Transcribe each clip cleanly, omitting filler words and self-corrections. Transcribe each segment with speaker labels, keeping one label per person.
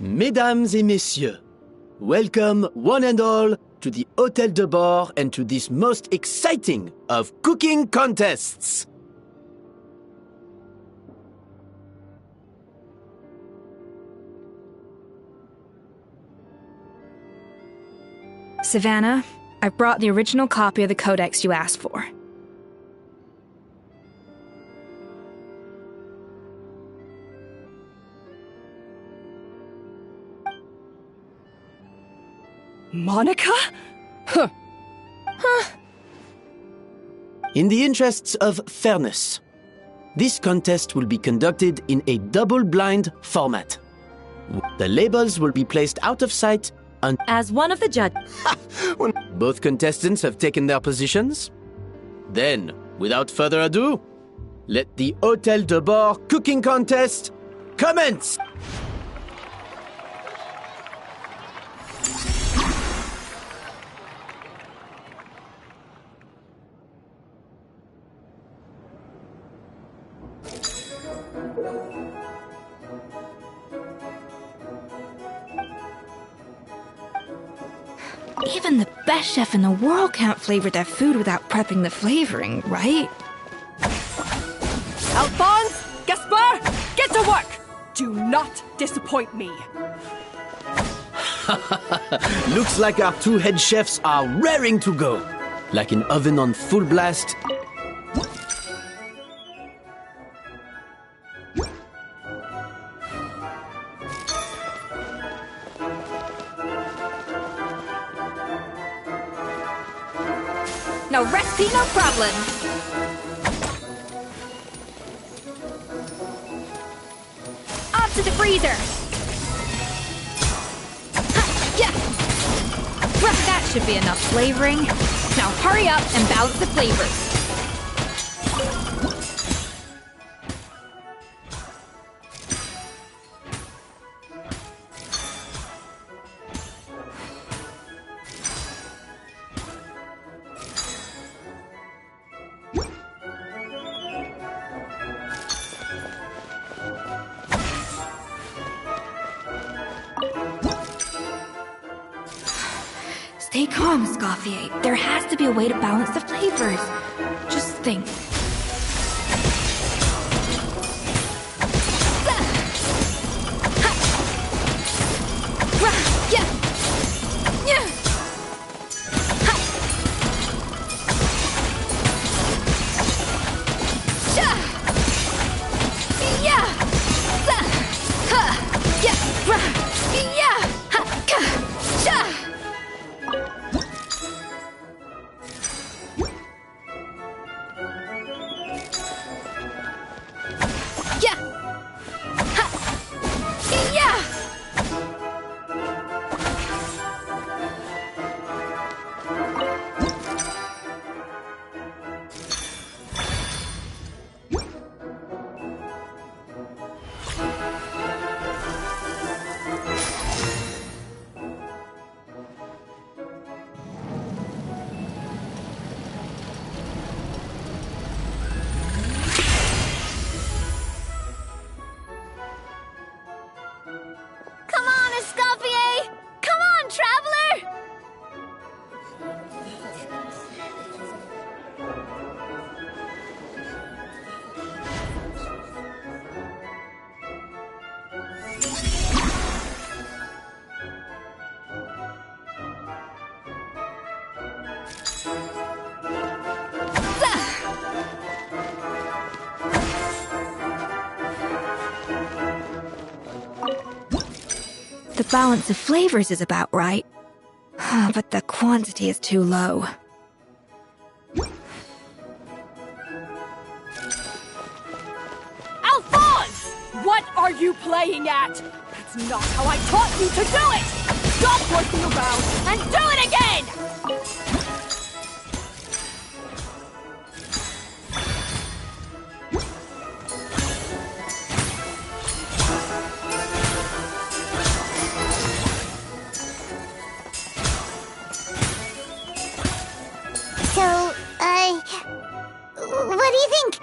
Speaker 1: Mesdames et messieurs, welcome one and all to the Hôtel de Bord and to this most exciting of cooking contests.
Speaker 2: Savannah, I've brought the original copy of the codex you asked for.
Speaker 3: Monica? Huh.
Speaker 1: In the interests of fairness, this contest will be conducted in a double-blind format. The labels will be placed out of sight
Speaker 4: as one of the judges.
Speaker 1: when both contestants have taken their positions. Then, without further ado, let the Hôtel de Bord cooking contest commence!
Speaker 2: Even the best chef in the world can't flavor their food without prepping the flavoring, right?
Speaker 3: Alphonse! Gaspar! Get to work! Do not disappoint me.
Speaker 1: Looks like our two head chefs are raring to go. Like an oven on full blast.
Speaker 4: No recipe, no problem. Off to the freezer. Ha, yeah. That should be enough flavoring. Now hurry up and balance the flavors.
Speaker 2: Stay calm, Escoffier. There has to be a way to balance the flavors. Just think.
Speaker 4: Come on, Escoffier! Come on, traveler!
Speaker 2: The balance of flavors is about right. But the quantity is too low.
Speaker 3: Alphonse! What are you playing at? That's not how I taught you to do it! Stop working around and do it again!
Speaker 5: So, what do you think?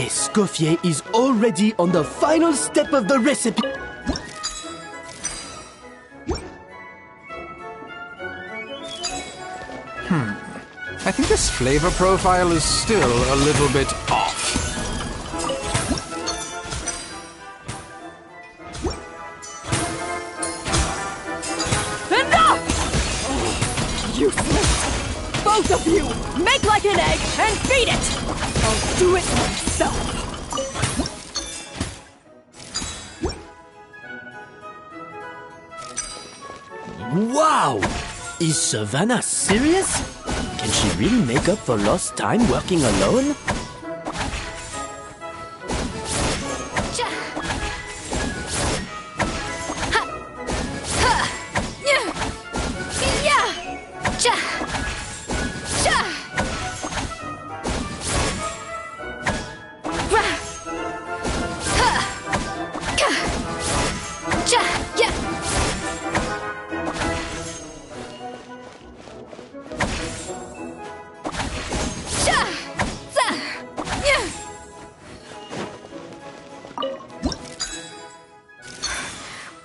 Speaker 1: Escoffier is already on the final step of the recipe.
Speaker 5: I think this flavor profile is still a little bit off.
Speaker 3: Enough! Useless! Both of you! Make like an egg and feed it! I'll do it myself!
Speaker 1: Wow! Is Savannah serious? Can she really make up for lost time working alone?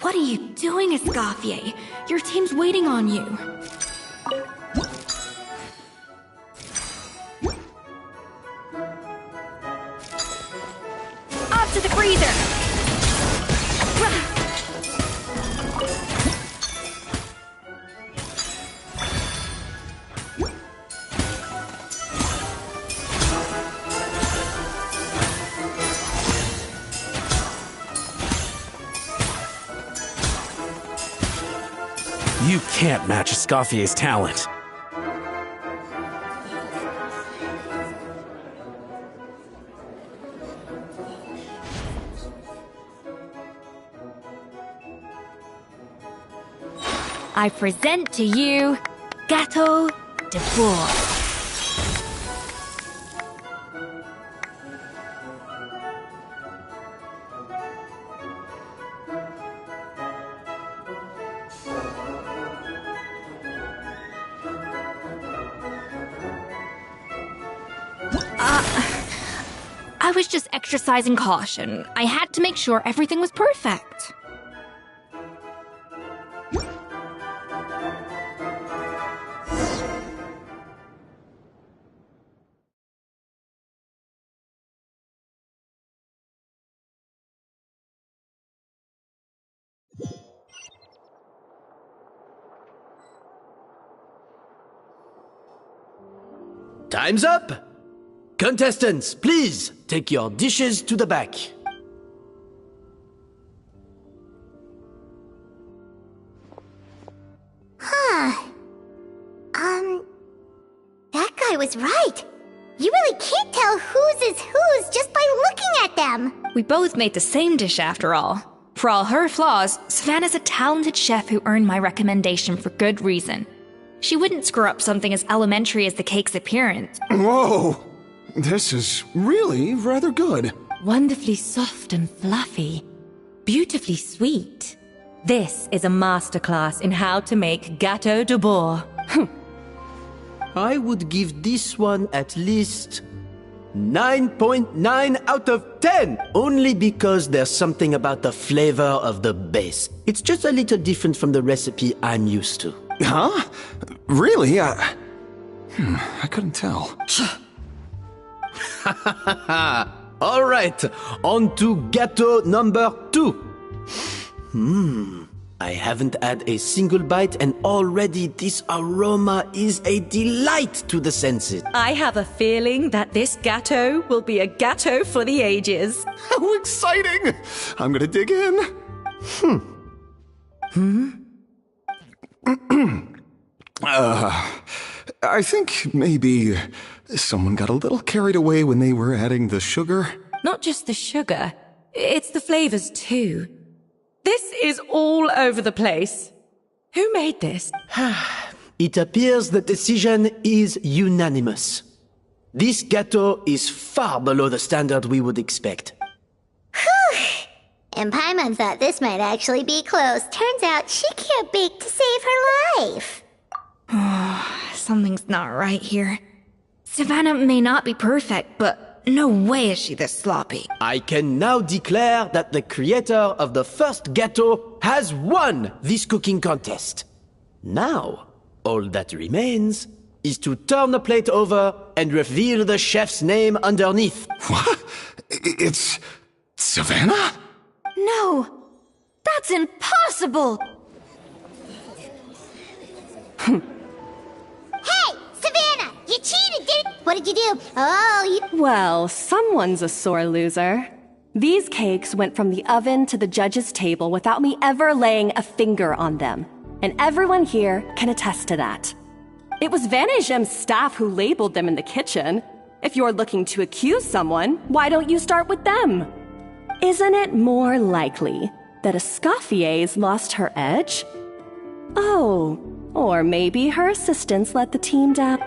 Speaker 2: What are you doing, Escoffier? Your team's waiting on you.
Speaker 4: Off to the freezer!
Speaker 1: You can't match Escoffier's talent.
Speaker 4: I present to you Gâteau de Bourg. I was just exercising caution. I had to make sure everything was perfect.
Speaker 1: Time's up! Contestants, please take your dishes to the back.
Speaker 6: That guy was right. You really can't tell whose is whose just by looking at them.
Speaker 4: We both made the same dish after all. For all her flaws, Savannah's a talented chef who earned my recommendation for good reason. She wouldn't screw up something as elementary as the cake's appearance.
Speaker 5: Whoa! This is really rather good.
Speaker 7: Wonderfully soft and fluffy. Beautifully sweet. This is a masterclass in how to make Gâteau de Bourg.
Speaker 1: I would give this one at least 9.9 out of 10, only because there's something about the flavor of the base. It's just a little different from the recipe I'm used to.
Speaker 5: Huh? Really? I couldn't tell.
Speaker 1: All right, on to gâteau number 2. I haven't had a single bite and already this aroma is a delight to the senses.
Speaker 7: I have a feeling that this gâteau will be a gâteau for the ages.
Speaker 5: How exciting! I'm gonna dig in. I think maybe someone got a little carried away when they were adding the sugar.
Speaker 7: Not just the sugar, it's the flavors too. This is all over the place. Who made this?
Speaker 1: It appears the decision is unanimous. This gâteau is far below the standard we would expect.
Speaker 6: And Paimon thought this might actually be close. Turns out she can't bake to save her life.
Speaker 2: Something's not right here. Savannah may not be perfect, but no way is she this sloppy.
Speaker 1: I can now declare that the creator of the first gâteau has won this cooking contest. Now, all that remains is to turn the plate over and reveal the chef's name underneath.
Speaker 5: What? It's Savannah?
Speaker 2: No, that's impossible!
Speaker 6: Hey, Savannah! You cheated, What did you do? Oh, you...
Speaker 8: Well, someone's a sore loser. These cakes went from the oven to the judge's table without me ever laying a finger on them. And everyone here can attest to that. It was Van Gem's staff who labeled them in the kitchen. If you're looking to accuse someone, why don't you start with them? Isn't it more likely that Escoffier's lost her edge? Oh, or maybe her assistants let the team down.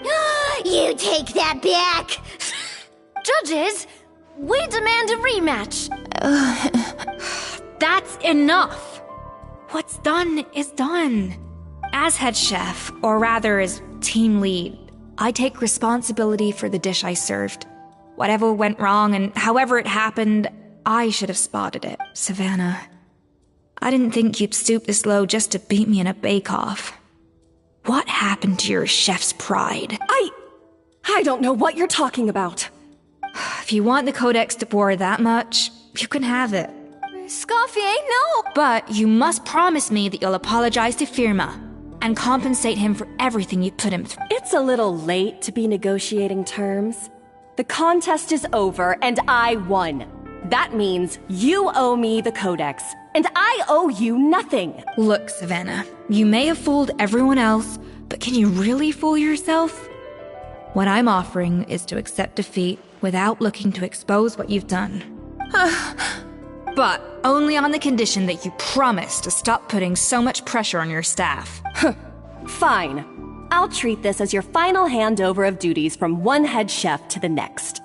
Speaker 6: You take that back!
Speaker 2: Judges, we demand a rematch. That's enough. What's done is done.
Speaker 4: As head chef, or rather as team lead, I take responsibility for the dish I served. Whatever went wrong and however it happened, I should have spotted it. Savannah, I didn't think you'd stoop this low just to beat me in a bake-off. What happened to your chef's pride?
Speaker 8: I don't know what you're talking about.
Speaker 4: If you want the Codex de Boer that much, you can have it.
Speaker 2: Escoffier, no!
Speaker 4: But you must promise me that you'll apologize to Firma and compensate him for everything you put him through.
Speaker 8: It's a little late to be negotiating terms. The contest is over and I won. That means you owe me the Codex, and I owe you nothing.
Speaker 4: Look, Savannah, you may have fooled everyone else, but can you really fool yourself? What I'm offering is to accept defeat without looking to expose what you've done. But only on the condition that you promise to stop putting so much pressure on your staff.
Speaker 8: Fine. I'll treat this as your final handover of duties from one head chef to the next.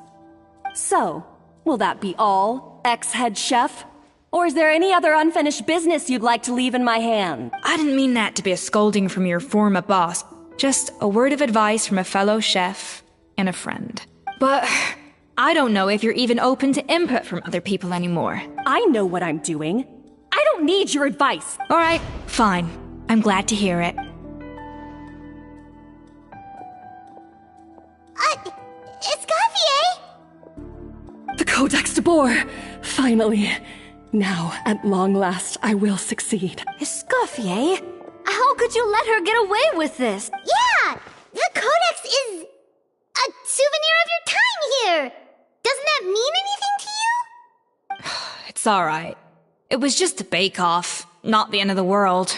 Speaker 8: So, will that be all, ex-head chef? Or is there any other unfinished business you'd like to leave in my hand?
Speaker 4: I didn't mean that to be a scolding from your former boss. Just a word of advice from a fellow chef and a friend. But I don't know if you're even open to input from other people anymore.
Speaker 8: I know what I'm doing. I don't need your advice.
Speaker 4: All right, fine. I'm glad to hear it.
Speaker 6: Escoffier!
Speaker 8: The Codex de Boer! Finally. Now, at long last, I will succeed.
Speaker 2: Escoffier? How could you let her get away with this?
Speaker 6: Yeah! The Codex is a souvenir of your time here! Doesn't that mean anything to you?
Speaker 4: It's all right. It was just a bake-off, not the end of the world.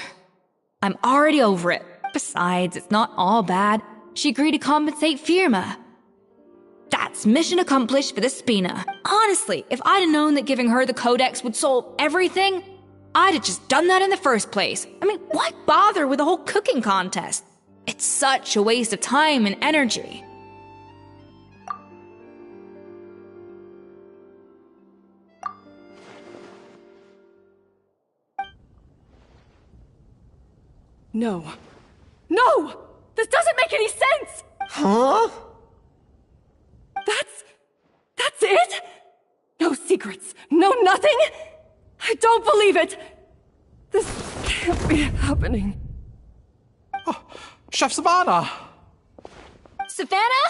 Speaker 4: I'm already over it. Besides, it's not all bad. She agreed to compensate Firma. That's mission accomplished for the Spina. Honestly, if I'd have known that giving her the Codex would solve everything, I'd have just done that in the first place. I mean, why bother with the whole cooking contest? It's such a waste of time and energy.
Speaker 8: No. No! This doesn't make any sense!
Speaker 1: Huh?
Speaker 8: That's it? No secrets, no nothing? I don't believe it! This can't be happening.
Speaker 9: Oh, Chef Savannah!
Speaker 2: Savannah?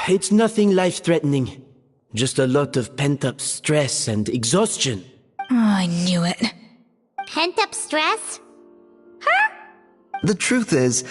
Speaker 1: It's nothing life-threatening. Just a lot of pent-up stress and exhaustion.
Speaker 4: Oh, I knew it.
Speaker 6: Pent-up stress?
Speaker 10: The truth is,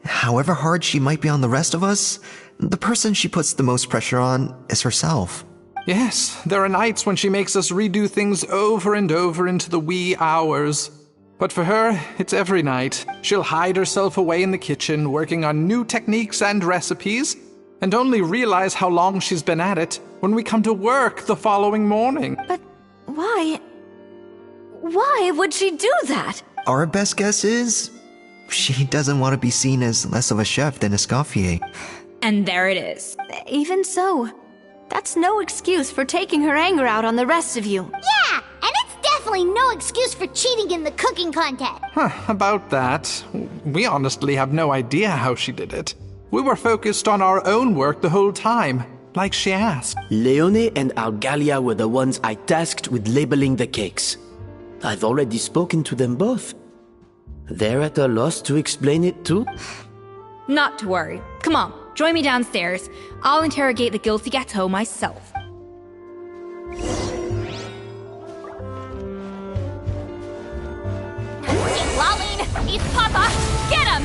Speaker 10: however hard she might be on the rest of us, the person she puts the most pressure on is herself.
Speaker 9: Yes, there are nights when she makes us redo things over and over into the wee hours. But for her, it's every night. She'll hide herself away in the kitchen, working on new techniques and recipes, and only realize how long she's been at it when we come to work the following morning.
Speaker 2: But why? Why would she do that?
Speaker 10: Our best guess is, she doesn't want to be seen as less of a chef than Escoffier.
Speaker 4: And there it is.
Speaker 2: Even so, that's no excuse for taking her anger out on the rest of you.
Speaker 6: Yeah, and it's definitely no excuse for cheating in the cooking contest.
Speaker 9: About that, we honestly have no idea how she did it. We were focused on our own work the whole time, like she asked.
Speaker 1: Leone and Algalia were the ones I tasked with labeling the cakes. I've already spoken to them both. They're at a loss to explain it too.
Speaker 4: Not to worry. Come on, join me downstairs. I'll interrogate the guilty gâteau myself.
Speaker 3: Lolline, it's Papa! Get him!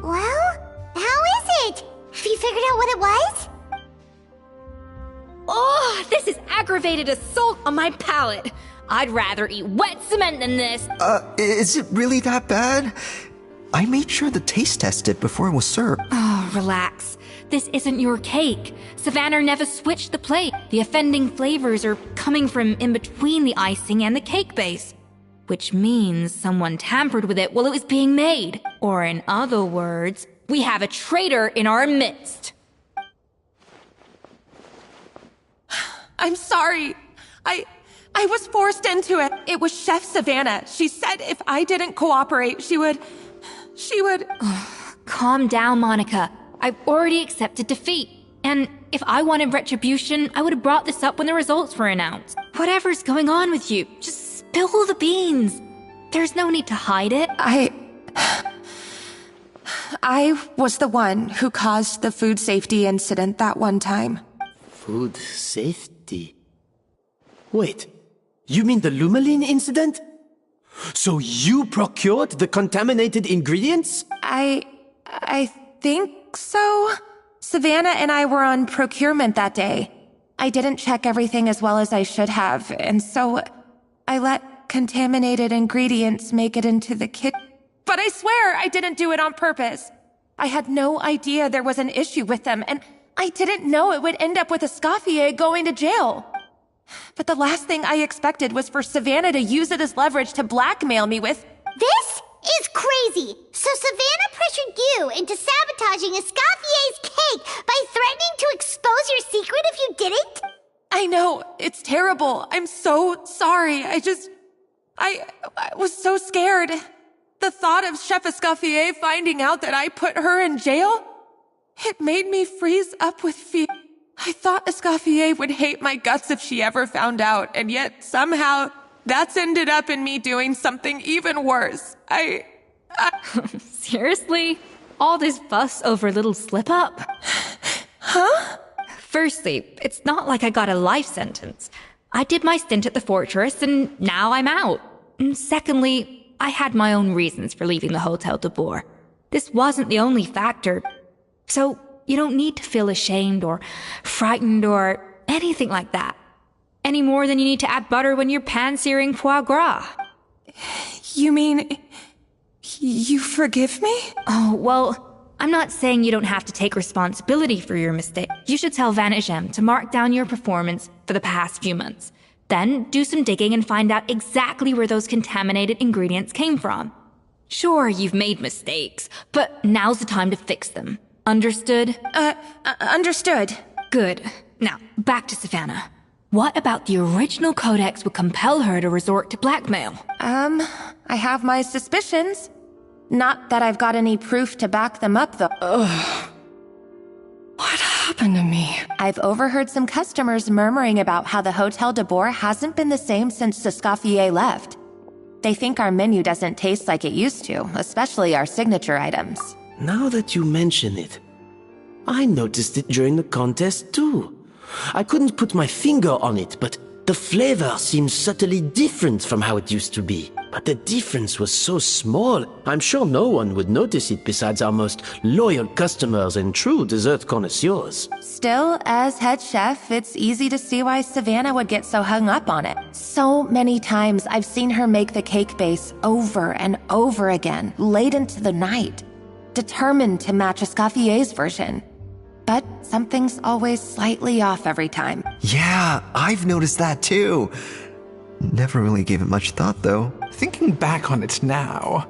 Speaker 6: Well, how is it? Have you figured out what it was?
Speaker 4: Oh, this is aggravated assault on my palate. I'd rather eat wet cement than this.
Speaker 10: Is it really that bad? I made sure to taste test it before it was served.
Speaker 4: Oh, relax. This isn't your cake. Savannah never switched the plate. The offending flavors are coming from in between the icing and the cake base, which means someone tampered with it while it was being made. Or in other words, we have a traitor in our midst.
Speaker 11: I'm sorry. I was forced into it. It was Chef Savannah. She said if I didn't cooperate, she would...
Speaker 4: Calm down, Monica. I've already accepted defeat. And if I wanted retribution, I would have brought this up when the results were announced. Whatever's going on with you, just spill the beans. There's no need to hide it.
Speaker 11: I was the one who caused the food safety incident that one time.
Speaker 1: Food safety? Wait, you mean the Lumaline incident? So you procured the contaminated ingredients?
Speaker 11: I think so. Savannah and I were on procurement that day. I didn't check everything as well as I should have, and so I let contaminated ingredients make it into the kitchen. But I swear I didn't do it on purpose. I had no idea there was an issue with them, and I didn't know it would end up with Escoffier going to jail. But the last thing I expected was for Savannah to use it as leverage to blackmail me with...
Speaker 6: This is crazy! So Savannah pressured you into sabotaging Escoffier's cake by threatening to expose your secret if you didn't?
Speaker 11: I know, it's terrible. I'm so sorry. I was so scared. The thought of Chef Escoffier finding out that I put her in jail, it made me freeze up with fear. I thought Escoffier would hate my guts if she ever found out, and yet somehow that's ended up in me doing something even worse.
Speaker 4: Seriously? All this fuss over a little slip-up?
Speaker 11: Huh?
Speaker 4: Firstly, it's not like I got a life sentence. I did my stint at the fortress, and now I'm out. And secondly, I had my own reasons for leaving the Hotel de Boer. This wasn't the only factor. So, you don't need to feel ashamed or frightened or anything like that. Any more than you need to add butter when you're pan-searing foie gras.
Speaker 11: You mean... you forgive me?
Speaker 4: Oh, well, I'm not saying you don't have to take responsibility for your mistake. You should tell Vanagem to mark down your performance for the past few months. Then do some digging and find out exactly where those contaminated ingredients came from. Sure, you've made mistakes, but now's the time to fix them. Understood?
Speaker 11: Understood.
Speaker 4: Good. Now, back to Savannah. What about the original codex would compel her to resort to blackmail?
Speaker 11: I have my suspicions. Not that I've got any proof to back them up, though.
Speaker 7: Ugh. What happened to me?
Speaker 11: I've overheard some customers murmuring about how the Hotel de Boer hasn't been the same since Escoffier left. They think our menu doesn't taste like it used to, especially our signature items.
Speaker 1: Now that you mention it, I noticed it during the contest too. I couldn't put my finger on it, but the flavor seems subtly different from how it used to be. But the difference was so small, I'm sure no one would notice it besides our most loyal customers and true dessert connoisseurs.
Speaker 11: Still, as head chef, it's easy to see why Savannah would get so hung up on it. So many times I've seen her make the cake base over and over again, late into the night, determined to match Escoffier's version. But something's always slightly off every time.
Speaker 10: Yeah, I've noticed that too. Never really gave it much thought, though.
Speaker 9: Thinking back on it now,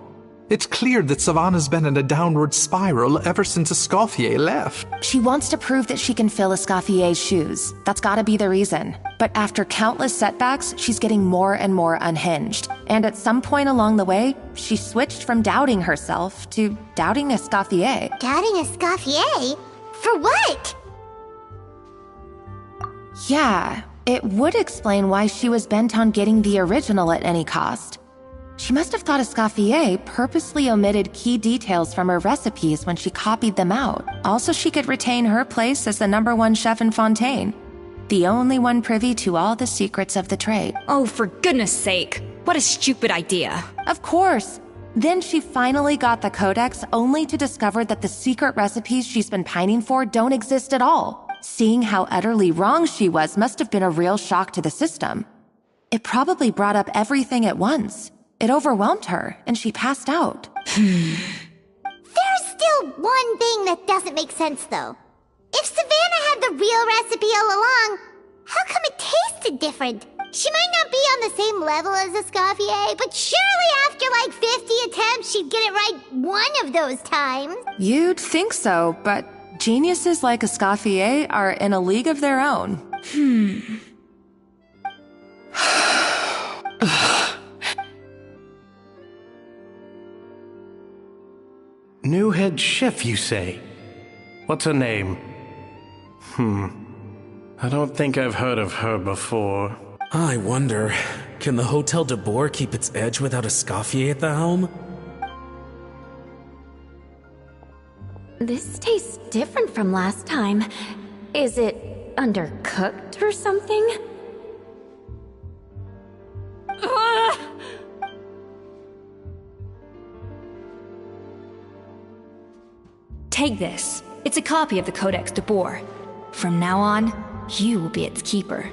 Speaker 9: It's clear that Savannah's been in a downward spiral ever since Escoffier left.
Speaker 11: She wants to prove that she can fill Escoffier's shoes. That's gotta be the reason. But after countless setbacks, she's getting more and more unhinged. And at some point along the way, she switched from doubting herself to doubting Escoffier.
Speaker 6: Doubting Escoffier? For what?
Speaker 11: Yeah, it would explain why she was bent on getting the original at any cost. She must have thought Escoffier purposely omitted key details from her recipes when she copied them out. Also, she could retain her place as the #1 chef in Fontaine, the only one privy to all the secrets of the trade.
Speaker 4: Oh, for goodness sake. What a stupid idea.
Speaker 11: Of course. Then she finally got the codex, only to discover that the secret recipes she's been pining for don't exist at all. Seeing how utterly wrong she was must have been a real shock to the system. It probably brought up everything at once. It overwhelmed her, and she passed out.
Speaker 6: There's still one thing that doesn't make sense, though. If Savannah had the real recipe all along, how come it tasted different? She might not be on the same level as Escoffier, but surely after like 50 attempts, she'd get it right one of those times.
Speaker 11: You'd think so, but geniuses like Escoffier are in a league of their own.
Speaker 12: New head chef, you say? What's her name? I don't think I've heard of her before.
Speaker 13: I wonder, can the Hotel de Boer keep its edge without Escoffier at the helm?
Speaker 14: This tastes different from last time. Is it undercooked or something?
Speaker 4: Take this. It's a copy of the Codex de Boer. From now on, you will be its keeper.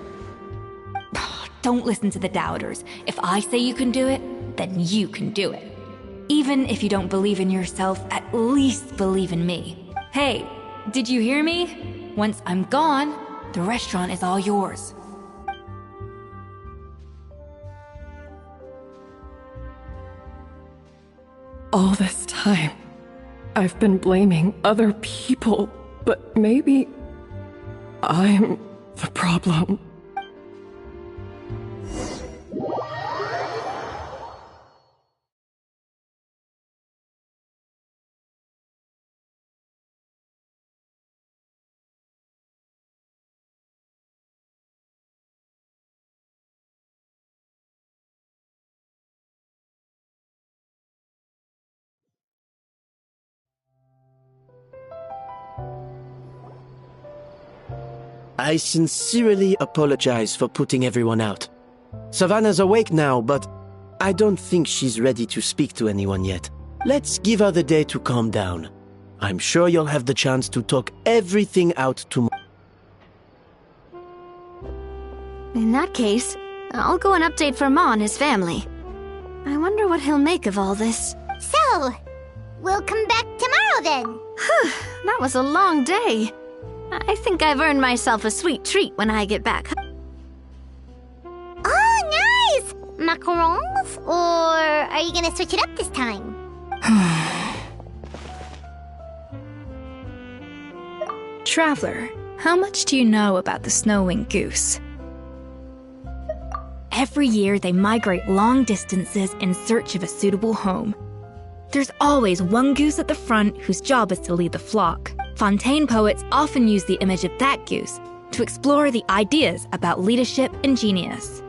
Speaker 4: Don't listen to the doubters. If I say you can do it, then you can do it. Even if you don't believe in yourself, at least believe in me. Hey, did you hear me? Once I'm gone, the restaurant is all yours.
Speaker 15: All this time, I've been blaming other people, but maybe I'm the problem.
Speaker 1: I sincerely apologize for putting everyone out. Savannah's awake now, but I don't think she's ready to speak to anyone yet. Let's give her the day to calm down. I'm sure you'll have the chance to talk everything out tomorrow.
Speaker 16: In that case, I'll go and update for Ma and his family. I wonder what he'll make of all this.
Speaker 6: So, we'll come back tomorrow then.
Speaker 16: Whew, that was a long day. I think I've earned myself a sweet treat when I get back.
Speaker 6: Oh, nice! Macarons? Or are you gonna switch it up this time?
Speaker 4: Traveler, how much do you know about the snow-winged goose? Every year they migrate long distances in search of a suitable home. There's always one goose at the front whose job is to lead the flock. Fontaine poets often use the image of that goose to explore the ideas about leadership and genius.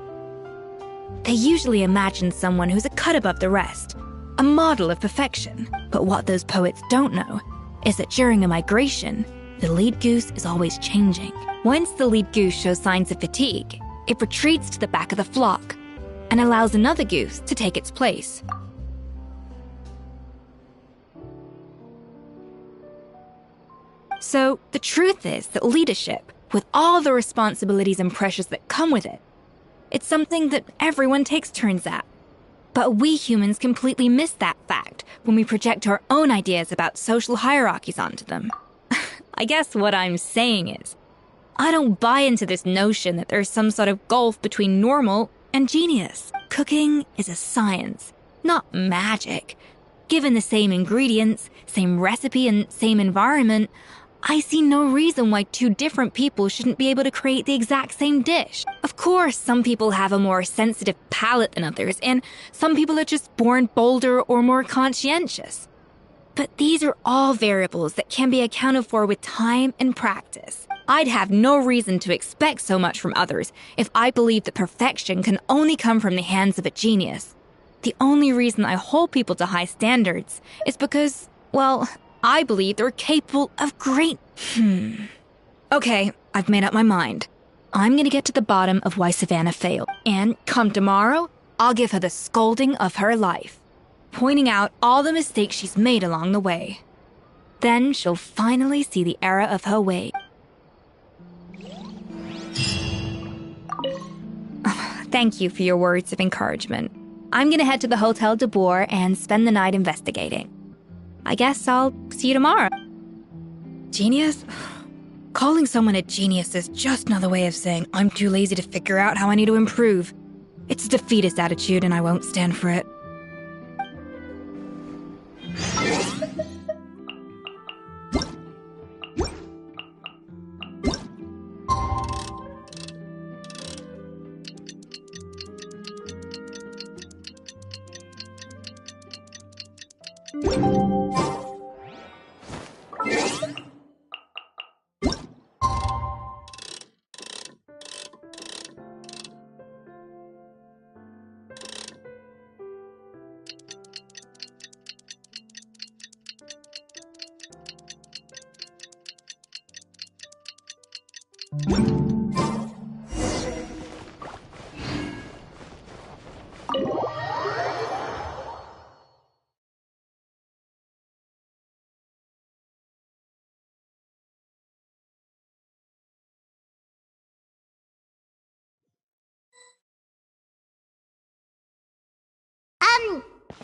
Speaker 4: They usually imagine someone who's a cut above the rest, a model of perfection. But what those poets don't know is that during a migration, the lead goose is always changing. Once the lead goose shows signs of fatigue, it retreats to the back of the flock and allows another goose to take its place. So, the truth is that leadership, with all the responsibilities and pressures that come with it, it's something that everyone takes turns at. But we humans completely miss that fact when we project our own ideas about social hierarchies onto them. I guess what I'm saying is, I don't buy into this notion that there's some sort of gulf between normal and genius. Cooking is a science, not magic. Given the same ingredients, same recipe, and same environment, I see no reason why two different people shouldn't be able to create the exact same dish. Of course, some people have a more sensitive palate than others, and some people are just born bolder or more conscientious. But these are all variables that can be accounted for with time and practice. I'd have no reason to expect so much from others if I believed that perfection can only come from the hands of a genius. The only reason I hold people to high standards is because, well, I believe they're capable of great... Okay, I've made up my mind. I'm gonna get to the bottom of why Savannah failed. And come tomorrow, I'll give her the scolding of her life, pointing out all the mistakes she's made along the way. Then she'll finally see the error of her way. Thank you for your words of encouragement. I'm gonna head to the Hotel de Boer and spend the night investigating. I guess I'll see you tomorrow. Genius? Calling someone a genius is just another way of saying I'm too lazy to figure out how I need to improve. It's a defeatist attitude and I won't stand for it.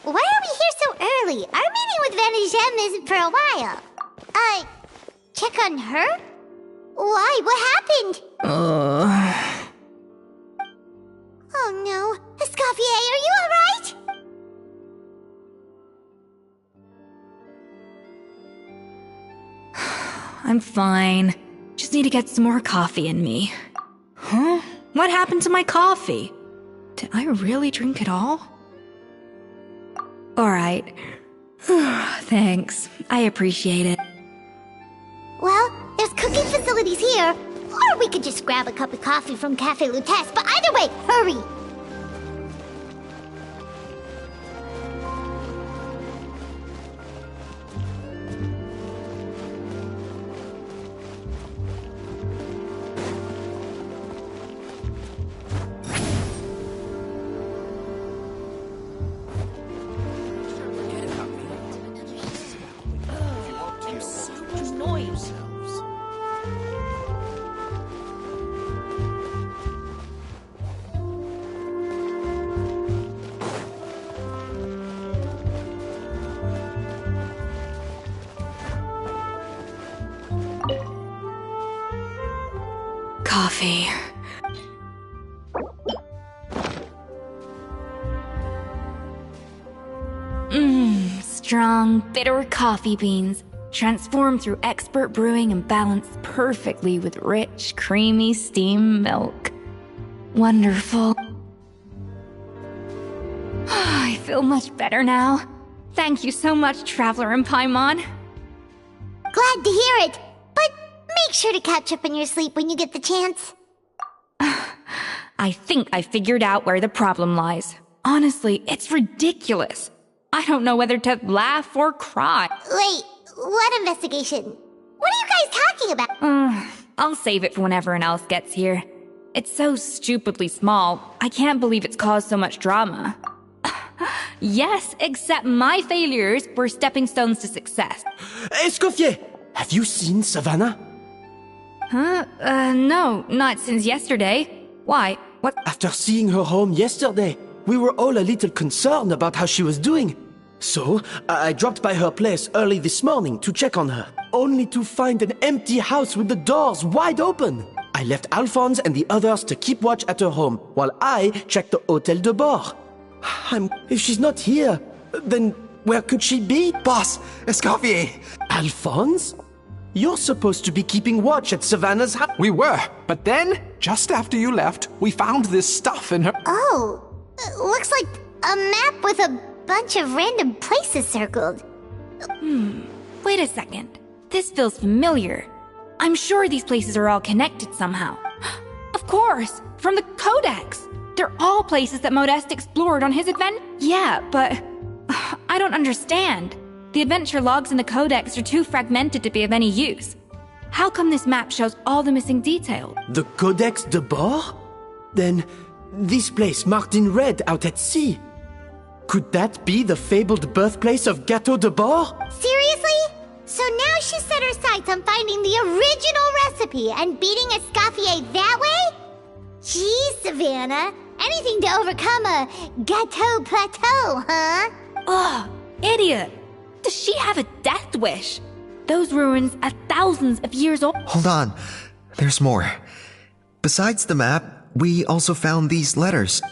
Speaker 6: Why are we here so early? Our meeting with Vanna Gem isn't for a while. Check on her? Why? What happened? Oh no. Escoffier, are you alright?
Speaker 4: I'm fine. Just need to get some more coffee in me. Huh? What happened to my coffee? Did I really drink it all? Alright. Thanks. I appreciate it.
Speaker 6: Well, there's cooking facilities here. Or we could just grab a cup of coffee from Cafe Lutece, but either way, hurry!
Speaker 4: Coffee. Strong, bitter coffee beans, transformed through expert brewing and balanced perfectly with rich, creamy steamed milk. Wonderful. I feel much better now. Thank you so much, Traveler and Paimon.
Speaker 6: Glad to hear it, but make sure to catch up in your sleep when you get the chance.
Speaker 4: I think I figured out where the problem lies. Honestly, it's ridiculous. I don't know whether to laugh or cry.
Speaker 6: Wait, what investigation? What are you guys talking about?
Speaker 4: I'll save it for when everyone else gets here. It's so stupidly small, I can't believe it's caused so much drama. Yes, except my failures were stepping stones to success.
Speaker 1: Escoffier, have you seen Savannah?
Speaker 4: Huh? No, not since yesterday. Why? What?
Speaker 1: After seeing her home yesterday, we were all a little concerned about how she was doing. So, I dropped by her place early this morning to check on her, only to find an empty house with the doors wide open. I left Alphonse and the others to keep watch at her home, while I checked the Hotel de Boer. If she's not here, then Where could she be?
Speaker 10: Boss, Escoffier!
Speaker 1: Alphonse? You're supposed to be keeping watch at Savannah's house.
Speaker 9: We were, but then, just after you left, we found this stuff in her.
Speaker 6: Oh, looks like a map with a bunch of random places circled.
Speaker 4: Wait a second. This feels familiar. I'm sure these places are all connected somehow. Of course, from the Codex. They're all places that Modeste explored on his adventure. Yeah, but I don't understand. The adventure logs in the Codex are too fragmented to be of any use. How come this map shows all the missing details?
Speaker 1: The Codex de Bord? Then, this place marked in red out at sea. Could that be the fabled birthplace of Gâteau de Bord?
Speaker 6: Seriously? So now she set her sights on finding the original recipe and beating Escoffier that way? Geez, Savannah. Anything to overcome a Gâteau plateau, huh?
Speaker 4: Ugh, idiot. Does she have a death wish? Those ruins are thousands of years old.
Speaker 10: Hold on. There's more. Besides the map, we also found these letters.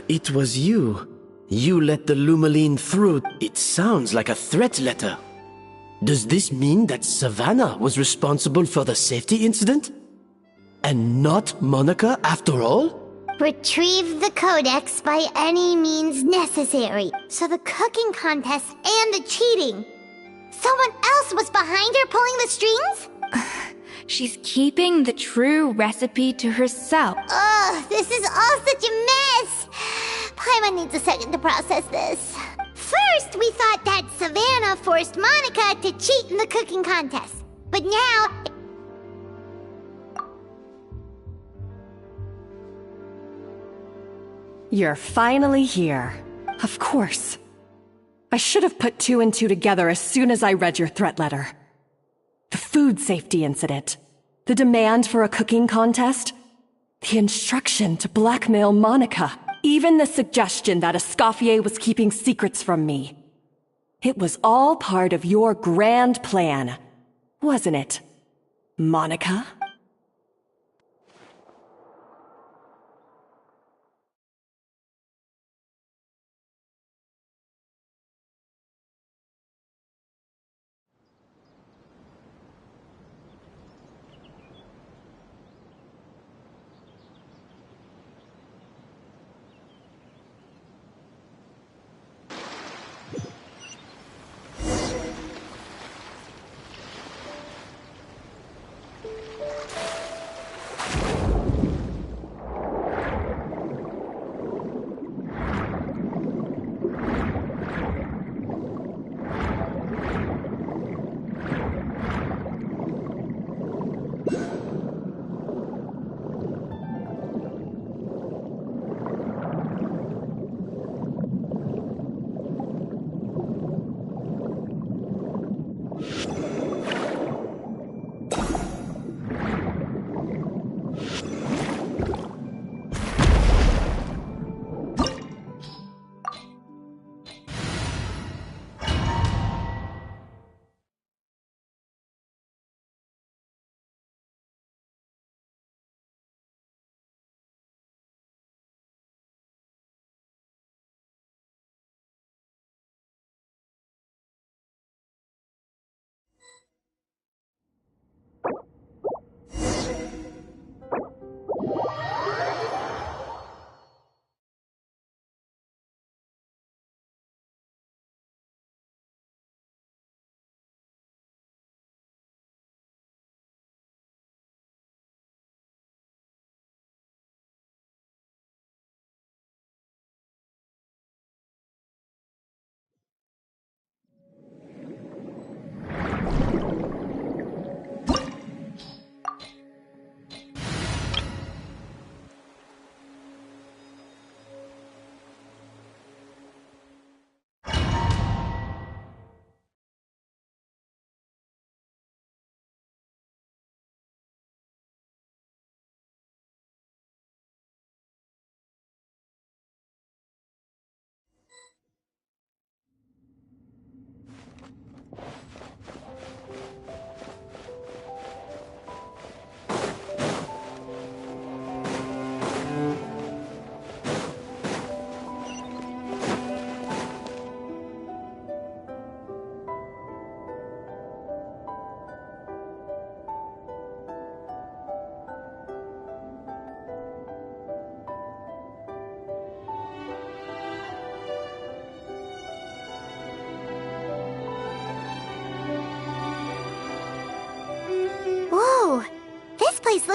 Speaker 1: It was you. You let the Lumaline through. It sounds like a threat letter. Does this mean that Savannah was responsible for the safety incident? And not Monica after all?
Speaker 6: Retrieve the Codex by any means necessary. So the cooking contest and the cheating. Someone else was behind her pulling the strings?
Speaker 4: She's keeping the true recipe to herself.
Speaker 6: Ugh, this is all such a mess. Paimon needs a second to process this. First, we thought that Savannah forced Monica to cheat in the cooking contest. But now...
Speaker 8: You're finally here. Of course. I should have put two and two together as soon as I read your threat letter. The food safety incident, the demand for a cooking contest, the instruction to blackmail Monica, even the suggestion that Escoffier was keeping secrets from me. It was all part of your grand plan, wasn't it, Monica?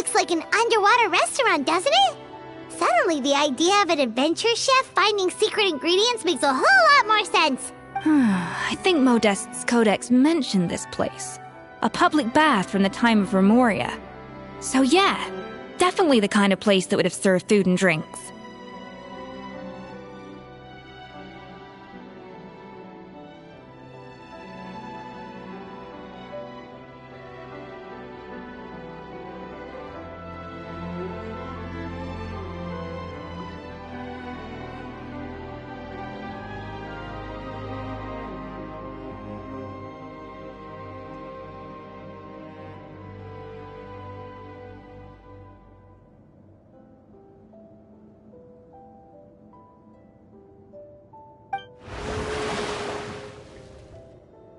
Speaker 6: looks like an underwater restaurant, doesn't it? Suddenly, the idea of an adventure chef finding secret ingredients makes a whole lot more sense.
Speaker 4: I think Modest's codex mentioned this place. A public bath from the time of Remoria. So yeah, definitely the kind of place that would have served food and drinks.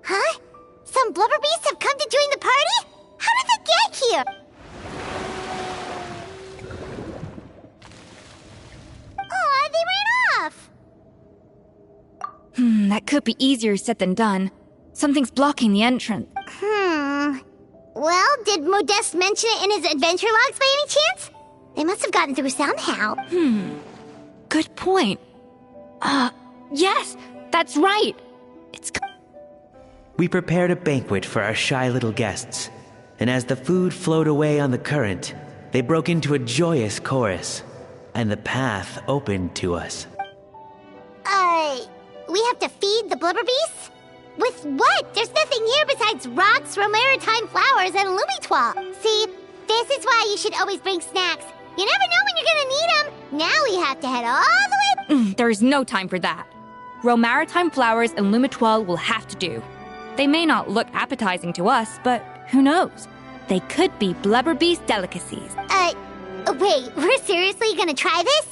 Speaker 6: Huh? Some blubber beasts have come to join the party? How did they get here? Aw, they ran off!
Speaker 4: That could be easier said than done. Something's blocking the entrance.
Speaker 6: Well, did Modeste mention it in his adventure logs by any chance? They must have gotten through somehow.
Speaker 4: Good point. Yes, that's right.
Speaker 17: We prepared a banquet for our shy little guests, and as the food flowed away on the current, they broke into a joyous chorus, and the path opened to us.
Speaker 6: We have to feed the blubber beasts? With what? There's nothing here besides rocks, romaritime flowers, and lumitoile. See, this is why you should always bring snacks. You never know when you're gonna need them. Now we have to head all the way...
Speaker 4: There is no time for that. Romaritime flowers and lumitoile will have to do. They may not look appetizing to us, but who knows? They could be blubber beast delicacies.
Speaker 6: Wait, we're seriously gonna try this?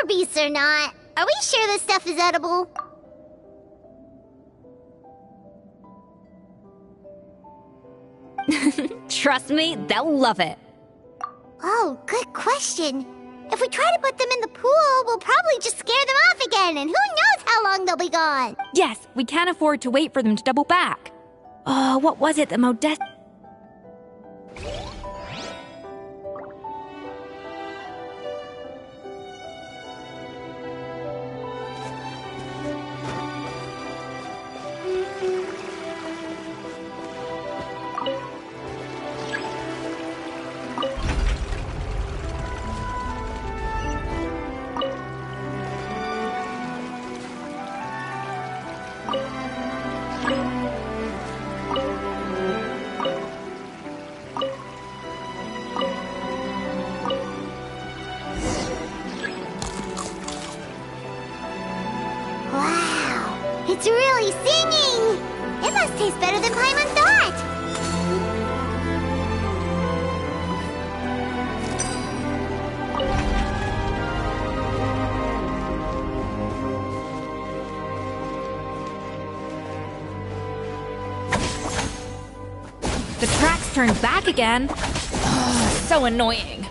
Speaker 6: Beasts or not, are we sure this stuff is edible?
Speaker 4: Trust me, they'll love it.
Speaker 6: Oh, good question. If we try to put them in the pool, we'll probably just scare them off again, and who knows how long they'll be gone.
Speaker 4: Yes, we can't afford to wait for them to double back. What was it that Modeste...
Speaker 6: It's really singing! It must taste better than Paimon thought!
Speaker 4: The tracks turned back again. So annoying.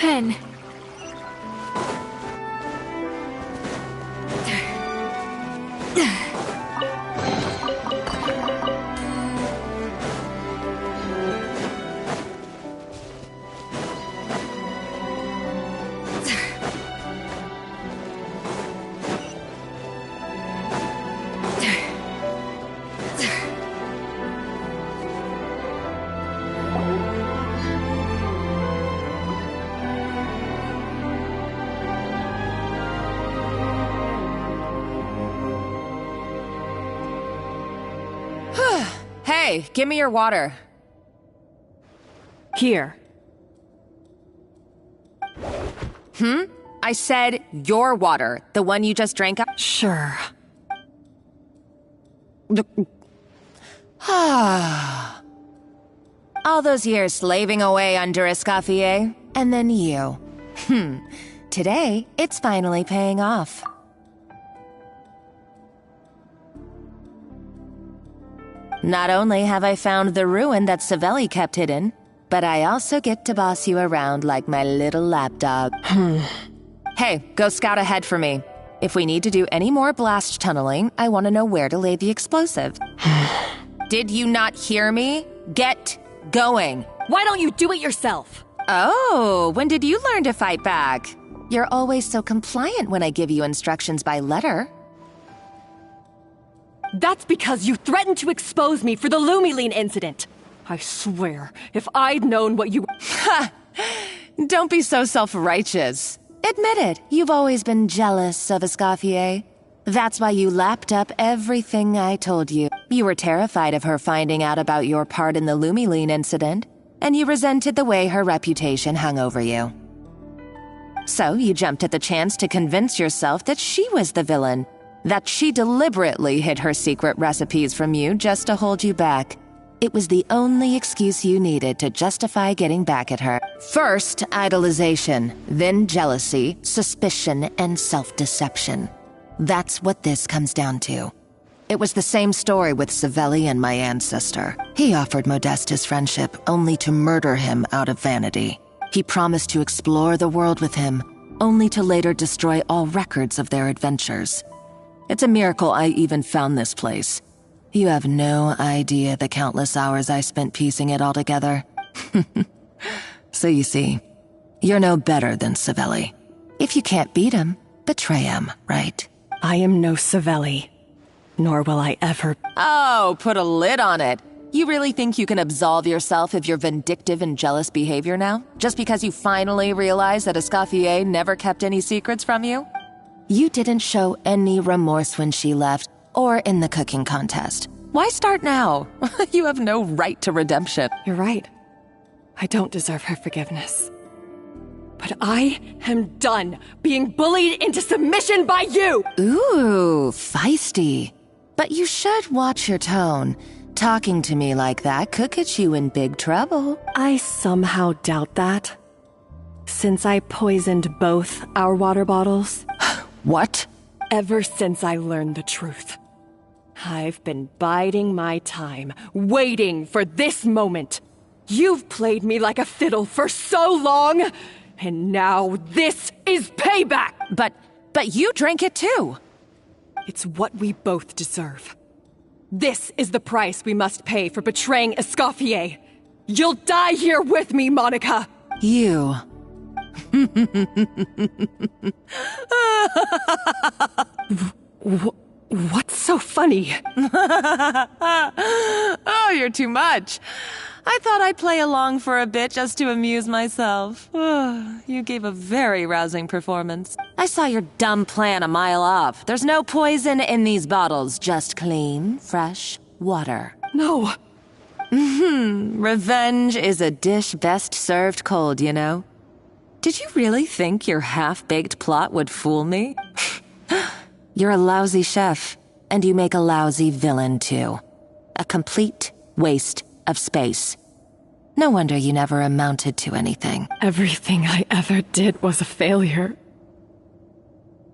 Speaker 16: pen.
Speaker 18: Hey, give me your water.
Speaker 11: Here.
Speaker 18: I said your water, the one you just drank.
Speaker 11: Sure.
Speaker 18: All those years slaving away under Escoffier, and then you. Today, it's finally paying off. Not only have I found the ruin that Savelli kept hidden, but I also get to boss you around like my little lapdog. Hey, go scout ahead for me. If we need to do any more blast tunneling, I want to know where to lay the explosive. Did you not hear me? Get going.
Speaker 3: Why don't you do it yourself?
Speaker 18: Oh, when did you learn to fight back? You're always so compliant when I give you instructions by letter.
Speaker 3: That's because you threatened to expose me for the Lumiline incident. I swear, if I'd known what you—
Speaker 18: Ha! Don't be so self-righteous. Admit it, you've always been jealous of Escoffier. That's why you lapped up everything I told you. You were terrified of her finding out about your part in the Lumiline incident, and you resented the way her reputation hung over you. So you jumped at the chance to convince yourself that she was the villain, that she deliberately hid her secret recipes from you just to hold you back. It was the only excuse you needed to justify getting back at her. First, idolization, then jealousy, suspicion, and self-deception. That's what this comes down to. It was the same story with Savelli and my ancestor. He offered Modeste his friendship, only to murder him out of vanity. He promised to explore the world with him, only to later destroy all records of their adventures. It's a miracle I even found this place. You have no idea the countless hours I spent piecing it all together. So you see, you're no better than Savelli. If you can't beat him, betray him, right?
Speaker 11: I am no Savelli, nor will I ever—
Speaker 18: Oh, put a lid on it. You really think you can absolve yourself of your vindictive and jealous behavior now? Just because you finally realize that Escoffier never kept any secrets from you? You didn't show any remorse when she left, or in the cooking contest. Why start now? You have no right to redemption.
Speaker 11: You're right. I don't deserve her forgiveness. But I am done being bullied into submission by you!
Speaker 18: Ooh, feisty. But you should watch your tone. Talking to me like that could get you in big trouble.
Speaker 11: I somehow doubt that. Since I poisoned both our water bottles.
Speaker 18: What?
Speaker 3: Ever since I learned the truth, I've been biding my time, waiting for this moment. You've played me like a fiddle for so long, and now this is payback!
Speaker 18: But you drank it too.
Speaker 3: It's what we both deserve. This is the price we must pay for betraying Escoffier. You'll die here with me, Monica!
Speaker 18: You...
Speaker 3: What's so funny?
Speaker 18: Oh, you're too much. I thought I'd play along for a bit just to amuse myself. You gave a very rousing performance. I saw your dumb plan a mile off. There's no poison in these bottles, just clean, fresh water.
Speaker 3: No.
Speaker 18: Revenge is a dish best served cold, you know? Did you really think your half-baked plot would fool me? You're a lousy chef, and you make a lousy villain, too. A complete waste of space. No wonder you never amounted to anything.
Speaker 15: Everything I ever did was a failure.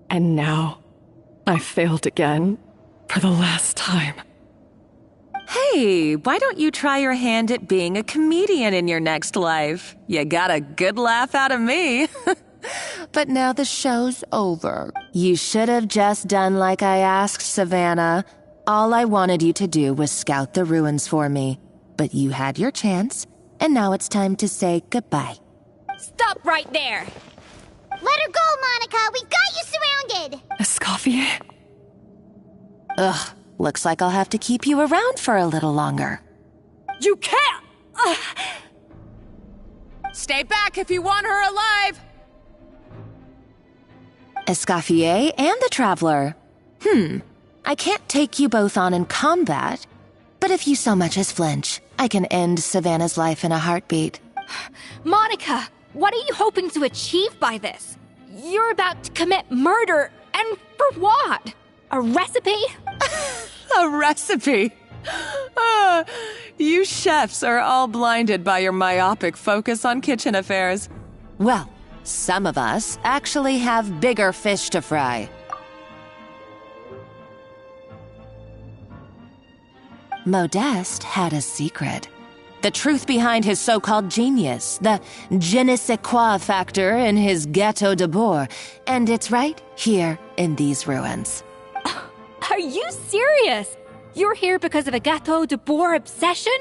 Speaker 15: And now, I failed again, for the last time.
Speaker 18: Hey, why don't you try your hand at being a comedian in your next life? You got a good laugh out of me. But now the show's over. You should have just done like I asked, Savannah. All I wanted you to do was scout the ruins for me. But you had your chance, and now it's time to say goodbye.
Speaker 4: Stop right there!
Speaker 6: Let her go, Monica! We've got you surrounded!
Speaker 15: Escoffier?
Speaker 18: Ugh, looks like I'll have to keep you around for a little longer.
Speaker 3: You can't! Stay back if you want her alive!
Speaker 18: Escoffier and the Traveler. I can't take you both on in combat, but if you so much as flinch, I can end Savannah's life in a heartbeat.
Speaker 4: Monica, what are you hoping to achieve by this? You're about to commit murder, and for what? A recipe?
Speaker 18: A recipe? You chefs are all blinded by your myopic focus on kitchen affairs. Well, some of us actually have bigger fish to fry. Modeste had a secret. The truth behind his so-called genius, the je ne sais quoi factor in his Gâteau de Bourg, and it's right here in these ruins.
Speaker 4: Are you serious? You're here because of a Gâteau de Bourg obsession?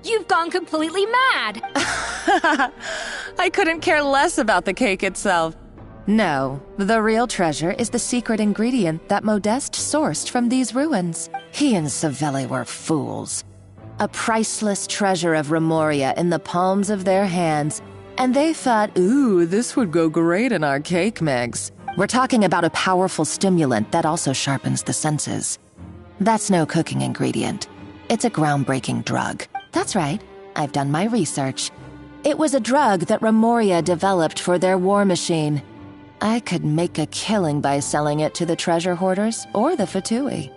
Speaker 4: You've gone completely mad!
Speaker 18: I couldn't care less about the cake itself. No, the real treasure is the secret ingredient that Modeste sourced from these ruins. He and Savelli were fools. A priceless treasure of Remoria in the palms of their hands, and they thought, ooh, this would go great in our cake mix. We're talking about a powerful stimulant that also sharpens the senses. That's no cooking ingredient. It's a groundbreaking drug. That's right, I've done my research. It was a drug that Remoria developed for their war machine. I could make a killing by selling it to the treasure hoarders or the Fatui.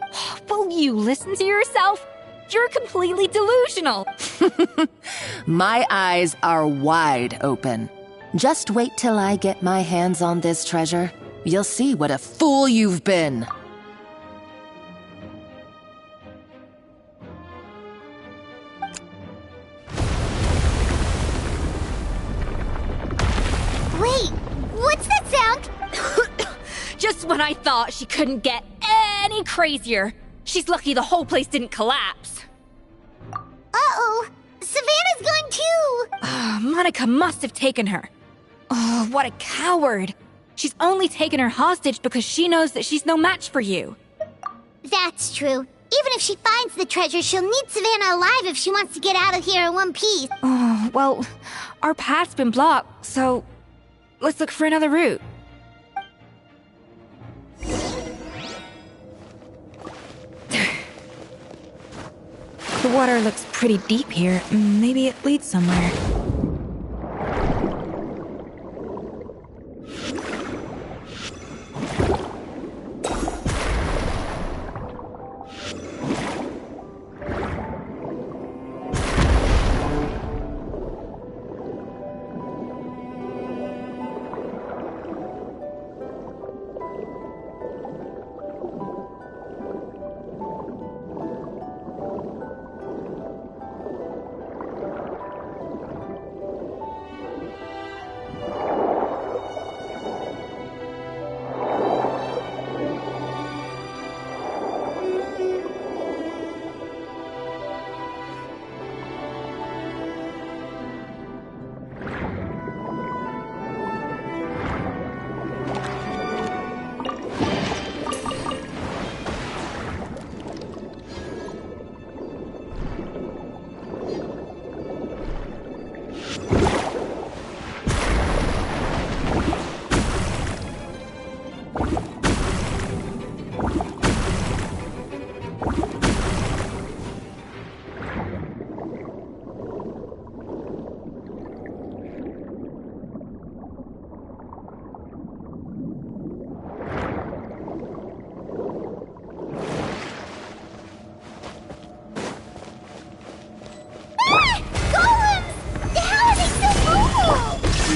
Speaker 4: Will you listen to yourself? You're completely delusional.
Speaker 18: My eyes are wide open. Just wait till I get my hands on this treasure. You'll see what a fool you've been.
Speaker 6: Wait, what's that sound?
Speaker 4: Just when I thought she couldn't get any crazier. She's lucky the whole place didn't collapse.
Speaker 6: Uh-oh, Savannah's gone too!
Speaker 4: Monica must have taken her. Oh, what a coward. She's only taken her hostage because she knows that she's no match for you.
Speaker 6: That's true. Even if she finds the treasure, she'll need Savannah alive if she wants to get out of here in one piece.
Speaker 4: Oh, well, our path's been blocked, so let's look for another route. The water looks pretty deep here. Maybe it leads somewhere.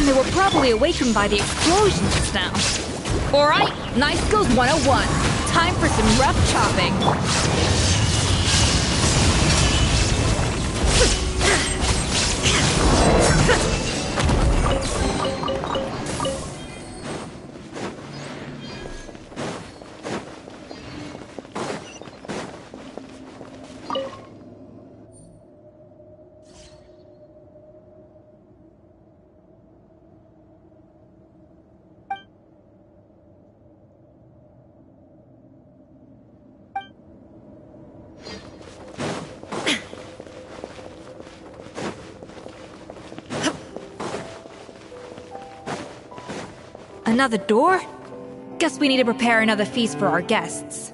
Speaker 4: They were probably awakened by the explosion just now. Alright, Night Skills 101. Time for some rough chopping. Another door? Guess we need to prepare another feast for our guests.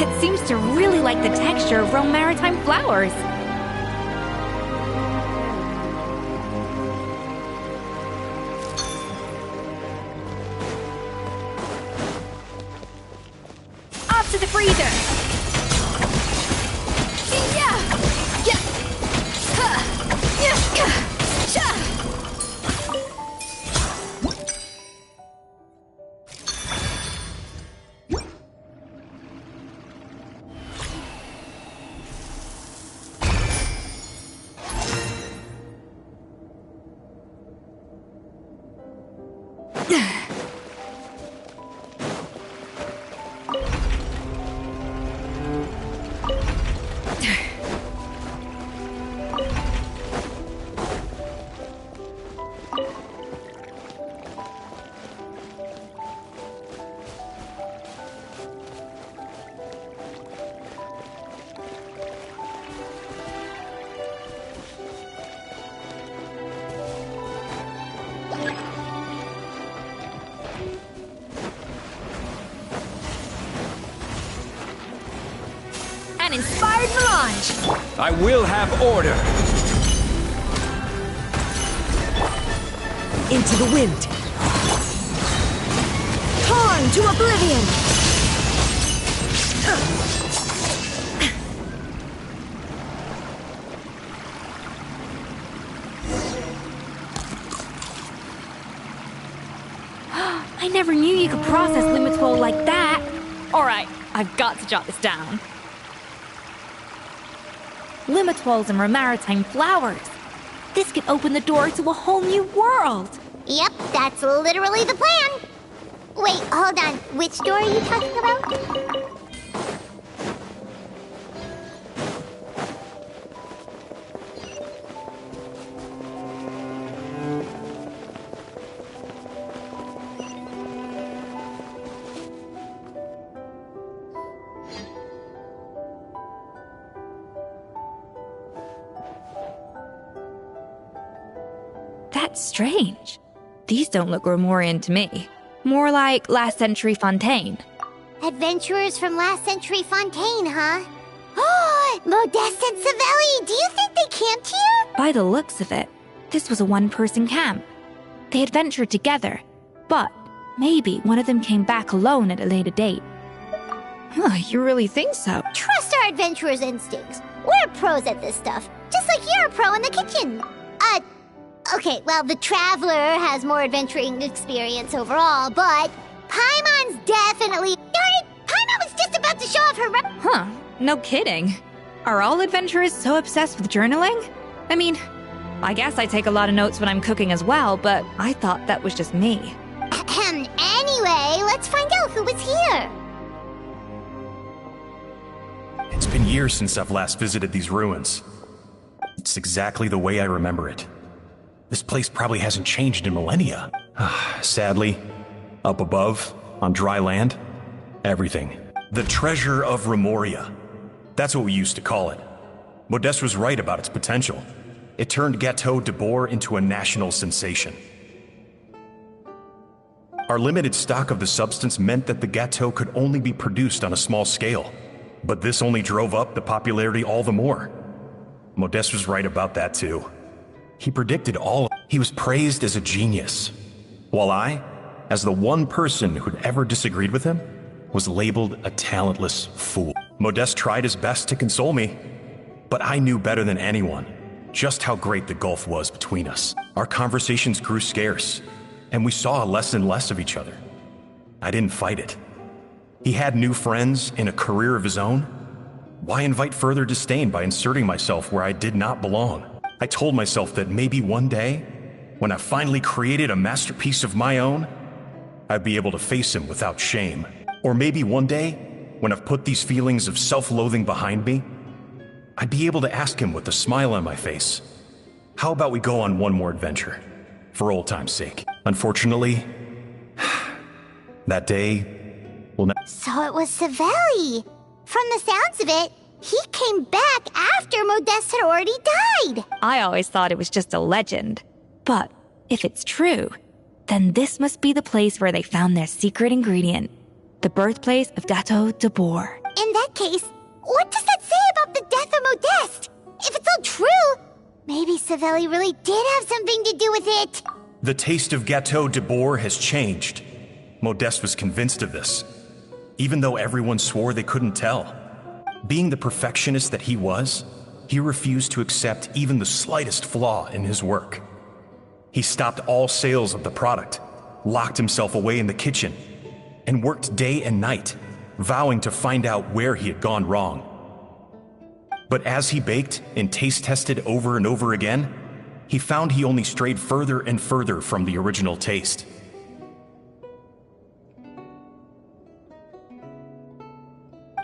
Speaker 4: It seems to really like the texture of Rome maritime flowers. Off to the freezer! An inspired melange!
Speaker 19: I will have order!
Speaker 20: Into the wind! Torn to oblivion!
Speaker 4: I never knew you could process Limitwell like that! Alright, I've got to jot this down. Limitwells and maritime flowers. This could open the door to a whole new world.
Speaker 6: Yep, that's literally the plan. Wait, hold on. Which door are you talking about?
Speaker 4: That's strange. These don't look Romorian to me. More like last century Fontaine.
Speaker 6: Adventurers from last century Fontaine, huh? Oh, Modeste and Savelli, do you think they camped here?
Speaker 4: By the looks of it, this was a one-person camp. They adventured together, but maybe one of them came back alone at a later date. Huh, you really think so?
Speaker 6: Trust our adventurers' instincts. We're pros at this stuff, just like you're a pro in the kitchen. Okay, well, the Traveler has more adventuring experience overall, but Paimon's definitely... Darn it! Paimon was just about to show off her...
Speaker 4: Huh, no kidding. Are all adventurers so obsessed with journaling? I mean, I guess I take a lot of notes when I'm cooking as well, but I thought that was just me.
Speaker 6: Anyway, let's find out who was here.
Speaker 19: It's been years since I've last visited these ruins. It's exactly the way I remember it. This place probably hasn't changed in millennia. Sadly, up above, on dry land, everything. The treasure of Remoria. That's what we used to call it. Modeste was right about its potential. It turned Gâteau de Bourg into a national sensation. Our limited stock of the substance meant that the gâteau could only be produced on a small scale. But this only drove up the popularity all the more. Modeste was right about that too. He predicted all. He was praised as a genius, while I, as the one person who'd ever disagreed with him, was labeled a talentless fool. Modeste tried his best to console me, but I knew better than anyone just how great the gulf was between us. Our conversations grew scarce, and we saw less and less of each other. I didn't fight it. He had new friends and a career of his own. Why invite further disdain by inserting myself where I did not belong? I told myself that maybe one day, when I finally created a masterpiece of my own, I'd be able to face him without shame. Or maybe one day, when I've put these feelings of self-loathing behind me, I'd be able to ask him with a smile on my face, how about we go on one more adventure, for old time's sake? Unfortunately, that day will never...
Speaker 6: So it was Savelli. From the sounds of it, he came back after Modeste had already died.
Speaker 4: I always thought it was just a legend. But if it's true, then this must be the place where they found their secret ingredient, the birthplace of Gâteau de Bourg.
Speaker 6: In that case, what does that say about the death of Modeste? If it's all true, maybe Savelli really did have something to do with it.
Speaker 19: The taste of Gâteau de Bourg has changed. Modeste was convinced of this, even though everyone swore they couldn't tell. Being the perfectionist that he was, he refused to accept even the slightest flaw in his work. He stopped all sales of the product, locked himself away in the kitchen, and worked day and night, vowing to find out where he had gone wrong. But as he baked and taste tested over and over again, he found he only strayed further and further from the original taste.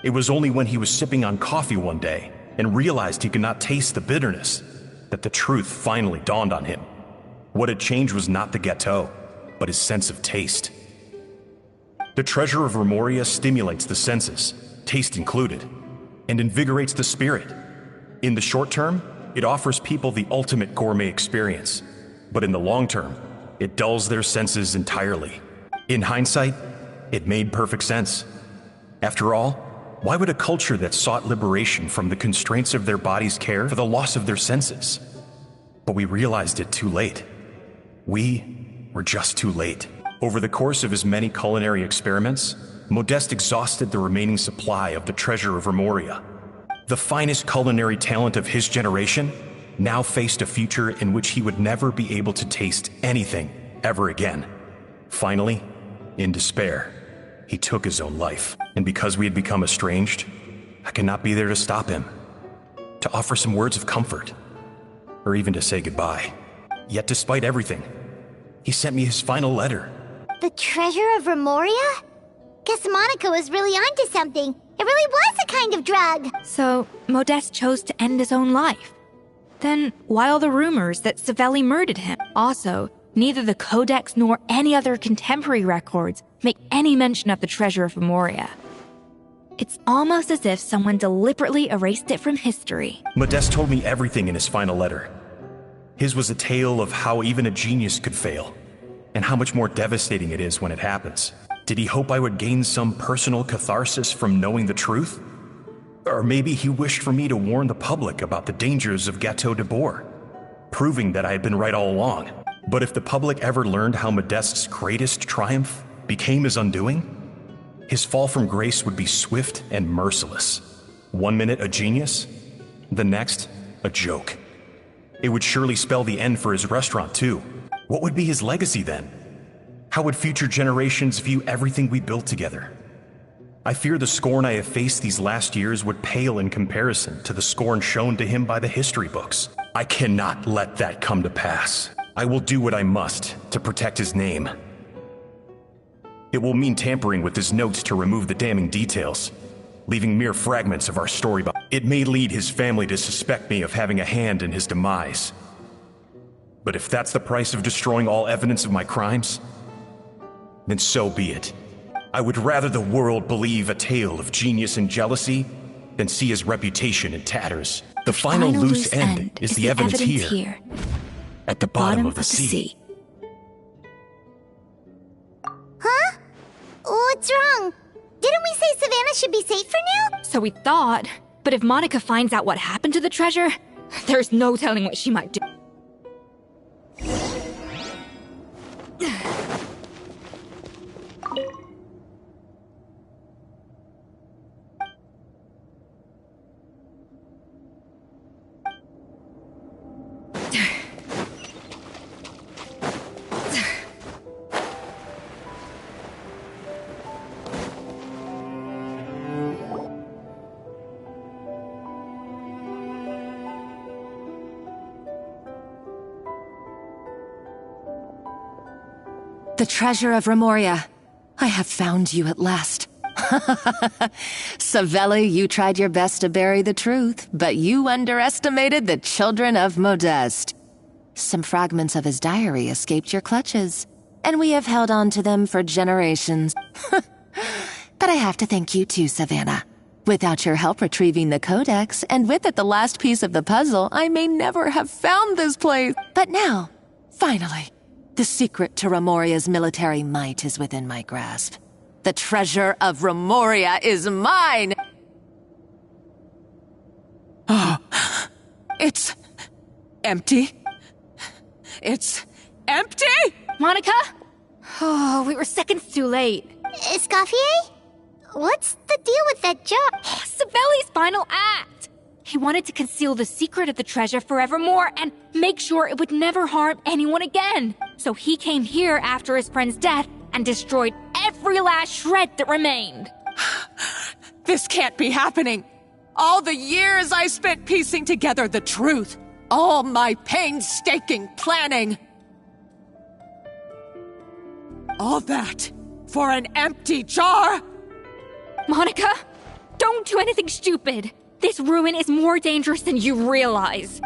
Speaker 19: It was only when he was sipping on coffee one day and realized he could not taste the bitterness that the truth finally dawned on him. What had changed was not the gâteau, but his sense of taste. The treasure of Remoria stimulates the senses, taste included, and invigorates the spirit. In the short term, it offers people the ultimate gourmet experience, but in the long term, it dulls their senses entirely. In hindsight, it made perfect sense. After all, why would a culture that sought liberation from the constraints of their bodies care for the loss of their senses? But we realized it too late. We were just too late. Over the course of his many culinary experiments, Modeste exhausted the remaining supply of the treasure of Remoria. The finest culinary talent of his generation now faced a future in which he would never be able to taste anything ever again. Finally, in despair, he took his own life. And because we had become estranged, I could not be there to stop him, to offer some words of comfort, or even to say goodbye. Yet despite everything, he sent me his final letter.
Speaker 6: The treasure of Remoria? Guess Monica was really onto something. It really was a kind of drug.
Speaker 4: So, Modeste chose to end his own life. Then, why all the rumors that Savelli murdered him? Also, neither the Codex nor any other contemporary records make any mention of the treasure of Remoria. It's almost as if someone deliberately erased it from history.
Speaker 19: Modeste told me everything in his final letter. His was a tale of how even a genius could fail, and how much more devastating it is when it happens. Did he hope I would gain some personal catharsis from knowing the truth? Or maybe he wished for me to warn the public about the dangers of Gâteau de Bourg, proving that I had been right all along. But if the public ever learned how Modeste's greatest triumph became his undoing, his fall from grace would be swift and merciless. 1 minute a genius, the next a joke. It would surely spell the end for his restaurant too. What would be his legacy then? How would future generations view everything we built together? I fear the scorn I have faced these last years would pale in comparison to the scorn shown to him by the history books. I cannot let that come to pass. I will do what I must to protect his name. It will mean tampering with his notes to remove the damning details, leaving mere fragments of our story. It may lead his family to suspect me of having a hand in his demise. But if that's the price of destroying all evidence of my crimes, then so be it. I would rather the world believe a tale of genius and jealousy than see his reputation in tatters. The final loose end is the evidence here, at the bottom of the sea.
Speaker 6: Huh? What's wrong? Didn't we say Savannah should be safe for now?
Speaker 4: So we thought. But if Monica finds out what happened to the treasure, there's no telling what she might do.
Speaker 18: The treasure of Remoria. I have found you at last. Savelli, you tried your best to bury the truth, but you underestimated the children of Modeste. Some fragments of his diary escaped your clutches, and we have held on to them for generations. But I have to thank you too, Savannah. Without your help retrieving the codex, and with it the last piece of the puzzle, I may never have found this place. But now, finally, the secret to Remoria's military might is within my grasp. The treasure of Remoria is mine! Oh, it's empty. It's empty?
Speaker 4: Monica? Oh, we were seconds too late.
Speaker 6: Escoffier? What's the deal with that jar?
Speaker 4: Savelli's final act! He wanted to conceal the secret of the treasure forevermore and make sure it would never harm anyone again. So he came here after his friend's death and destroyed every last shred that remained.
Speaker 11: This can't be happening. All the years I spent piecing together the truth. All my painstaking planning. All that for an empty jar?
Speaker 4: Monica, don't do anything stupid. This ruin is more dangerous than you realize.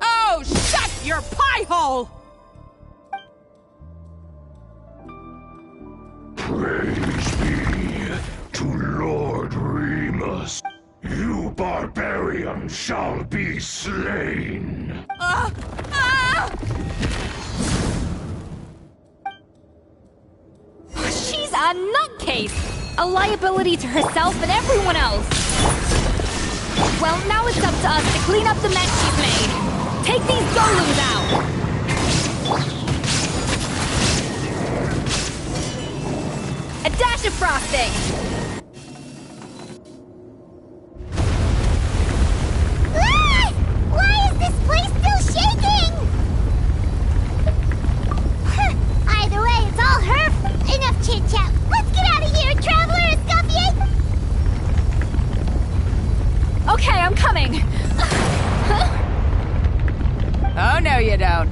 Speaker 11: Oh, shut your pie hole!
Speaker 21: Praise be to Lord Remus. You barbarian shall be slain.
Speaker 4: She's a nutcase! A liability to herself and everyone else! Well, now it's up to us to clean up the mess she's made. Take these golems out! A dash of frosting!
Speaker 6: Ah! Why is this place still shaking? Either way, it's all her. Enough chit-chat. Let's get out of here, Traveler Escoffier!
Speaker 4: Okay, I'm coming.
Speaker 11: Oh, no you don't.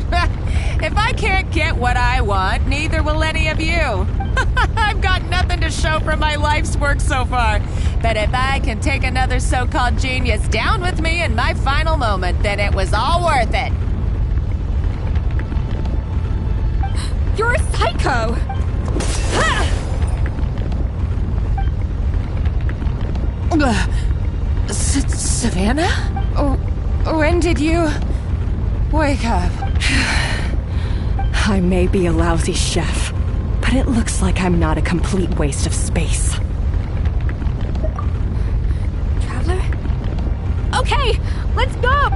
Speaker 11: If I can't get what I want, neither will any of you. I've got nothing to show for my life's work so far. But if I can take another so-called genius down with me in my final moment, then it was all worth it.
Speaker 4: You're a psycho!
Speaker 11: Savannah? When did you... Wake up.
Speaker 3: I may be a lousy chef, but it looks like I'm not a complete waste of space.
Speaker 16: Traveler? Okay, let's go!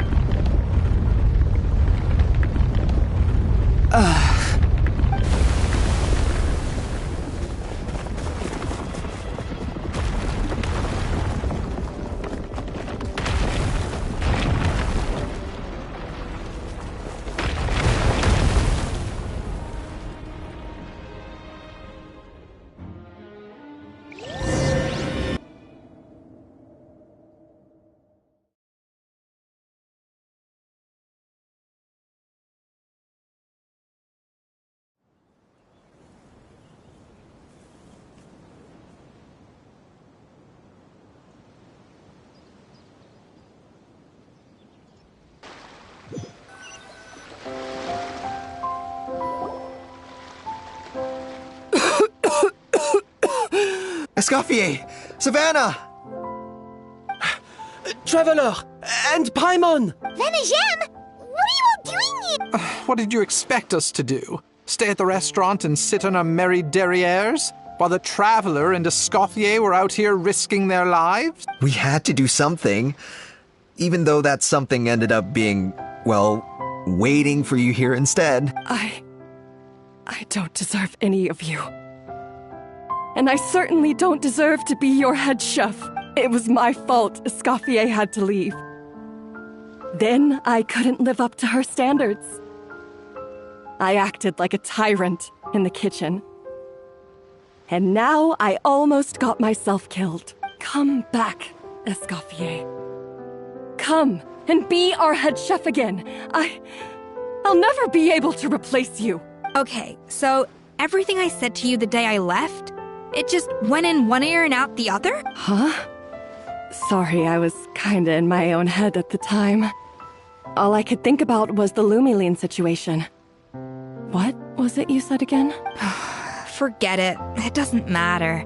Speaker 10: Escoffier! Savannah!
Speaker 1: Traveler! And Paimon!
Speaker 6: Venejem! What are you all doing here?
Speaker 9: What did you expect us to do? Stay at the restaurant and sit on our merry derrieres? While the Traveler and Escoffier were out here risking their lives?
Speaker 10: We had to do something. Even though that something ended up being, well, waiting for you here instead.
Speaker 3: I don't deserve any of you. And I certainly don't deserve to be your head chef. It was my fault Escoffier had to leave. Then I couldn't live up to her standards. I acted like a tyrant in the kitchen. And now I almost got myself killed. Come back, Escoffier. Come and be our head chef again. I'll never be able to replace you.
Speaker 2: Okay, so everything I said to you the day I left, it just went in one ear and out the other?
Speaker 3: Huh? Sorry, I was kinda in my own head at the time. All I could think about was the Lumiline situation. What was it you said again?
Speaker 2: Forget it. It doesn't matter.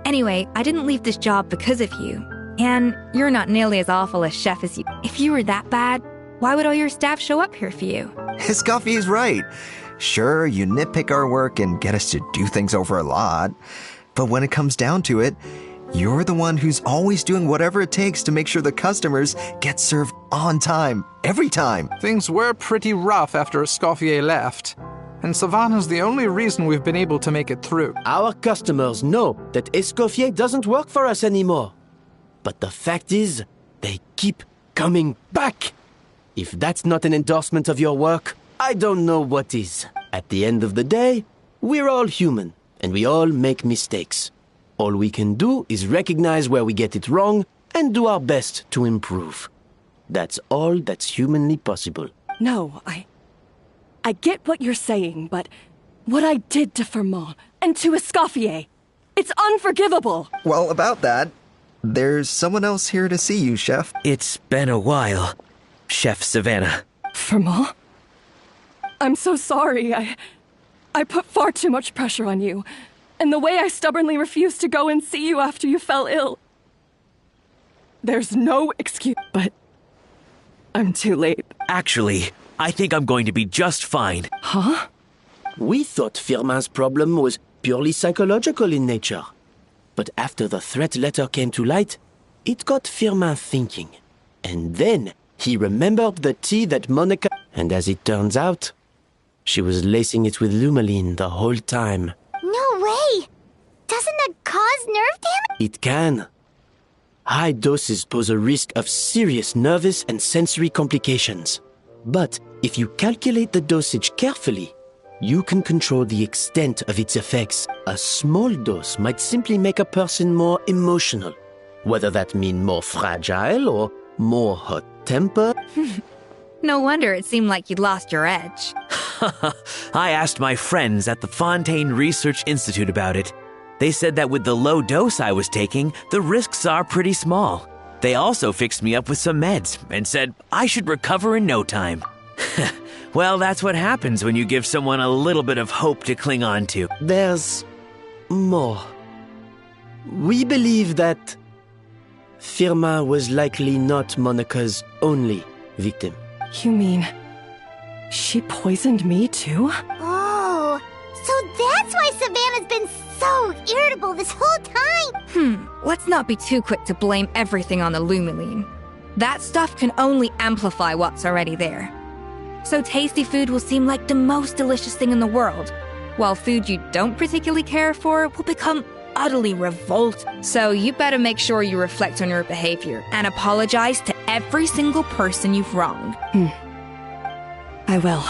Speaker 2: Anyway, I didn't leave this job because of you. And you're not nearly as awful a chef as you. If you were that bad, why would all your staff show up here for you?
Speaker 10: Escoffier's right. Sure, you nitpick our work and get us to do things over a lot. But when it comes down to it, you're the one who's always doing whatever it takes to make sure the customers get served on time, every time.
Speaker 9: Things were pretty rough after Escoffier left. And Savannah's the only reason we've been able to make it through.
Speaker 1: Our customers know that Escoffier doesn't work for us anymore. But the fact is, they keep coming back. If that's not an endorsement of your work, I don't know what is. At the end of the day, we're all human, and we all make mistakes. All we can do is recognize where we get it wrong and do our best to improve. That's all that's humanly possible.
Speaker 3: No, I get what you're saying, but what I did to Firmin and to Escoffier, it's unforgivable.
Speaker 10: Well, about that, there's someone else here to see you, Chef.
Speaker 17: It's been a while, Chef Savannah.
Speaker 3: Firmin? I'm so sorry. I put far too much pressure on you. And the way I stubbornly refused to go and see you after you fell ill. There's no excuse, but I'm too late.
Speaker 17: Actually, I think I'm going to be just fine.
Speaker 3: Huh?
Speaker 1: We thought Firmin's problem was purely psychological in nature. But after the threat letter came to light, it got Firmin thinking. And then he remembered the tea that Monica... And as it turns out, she was lacing it with Lumiline the whole time.
Speaker 6: No way! Doesn't that cause nerve damage?
Speaker 1: It can. High doses pose a risk of serious nervous and sensory complications. But if you calculate the dosage carefully, you can control the extent of its effects. A small dose might simply make a person more emotional, whether that means more fragile or more hot-tempered.
Speaker 2: No wonder it seemed like you'd lost your edge.
Speaker 17: I asked my friends at the Fontaine Research Institute about it. They said that with the low dose I was taking, the risks are pretty small. They also fixed me up with some meds and said I should recover in no time. Well, that's what happens when you give someone a little bit of hope to cling on to.
Speaker 1: There's more. We believe that Firmin was likely not Monica's only victim.
Speaker 3: You mean She poisoned me too?
Speaker 6: Oh, so that's why Savannah's been so irritable this whole time!
Speaker 2: Let's not be too quick to blame everything on the Lumiline. That stuff can only amplify what's already there. So tasty food will seem like the most delicious thing in the world, while food you don't particularly care for will become utterly revolting. So you better make sure you reflect on your behavior and apologize to every single person you've wronged.
Speaker 3: I will.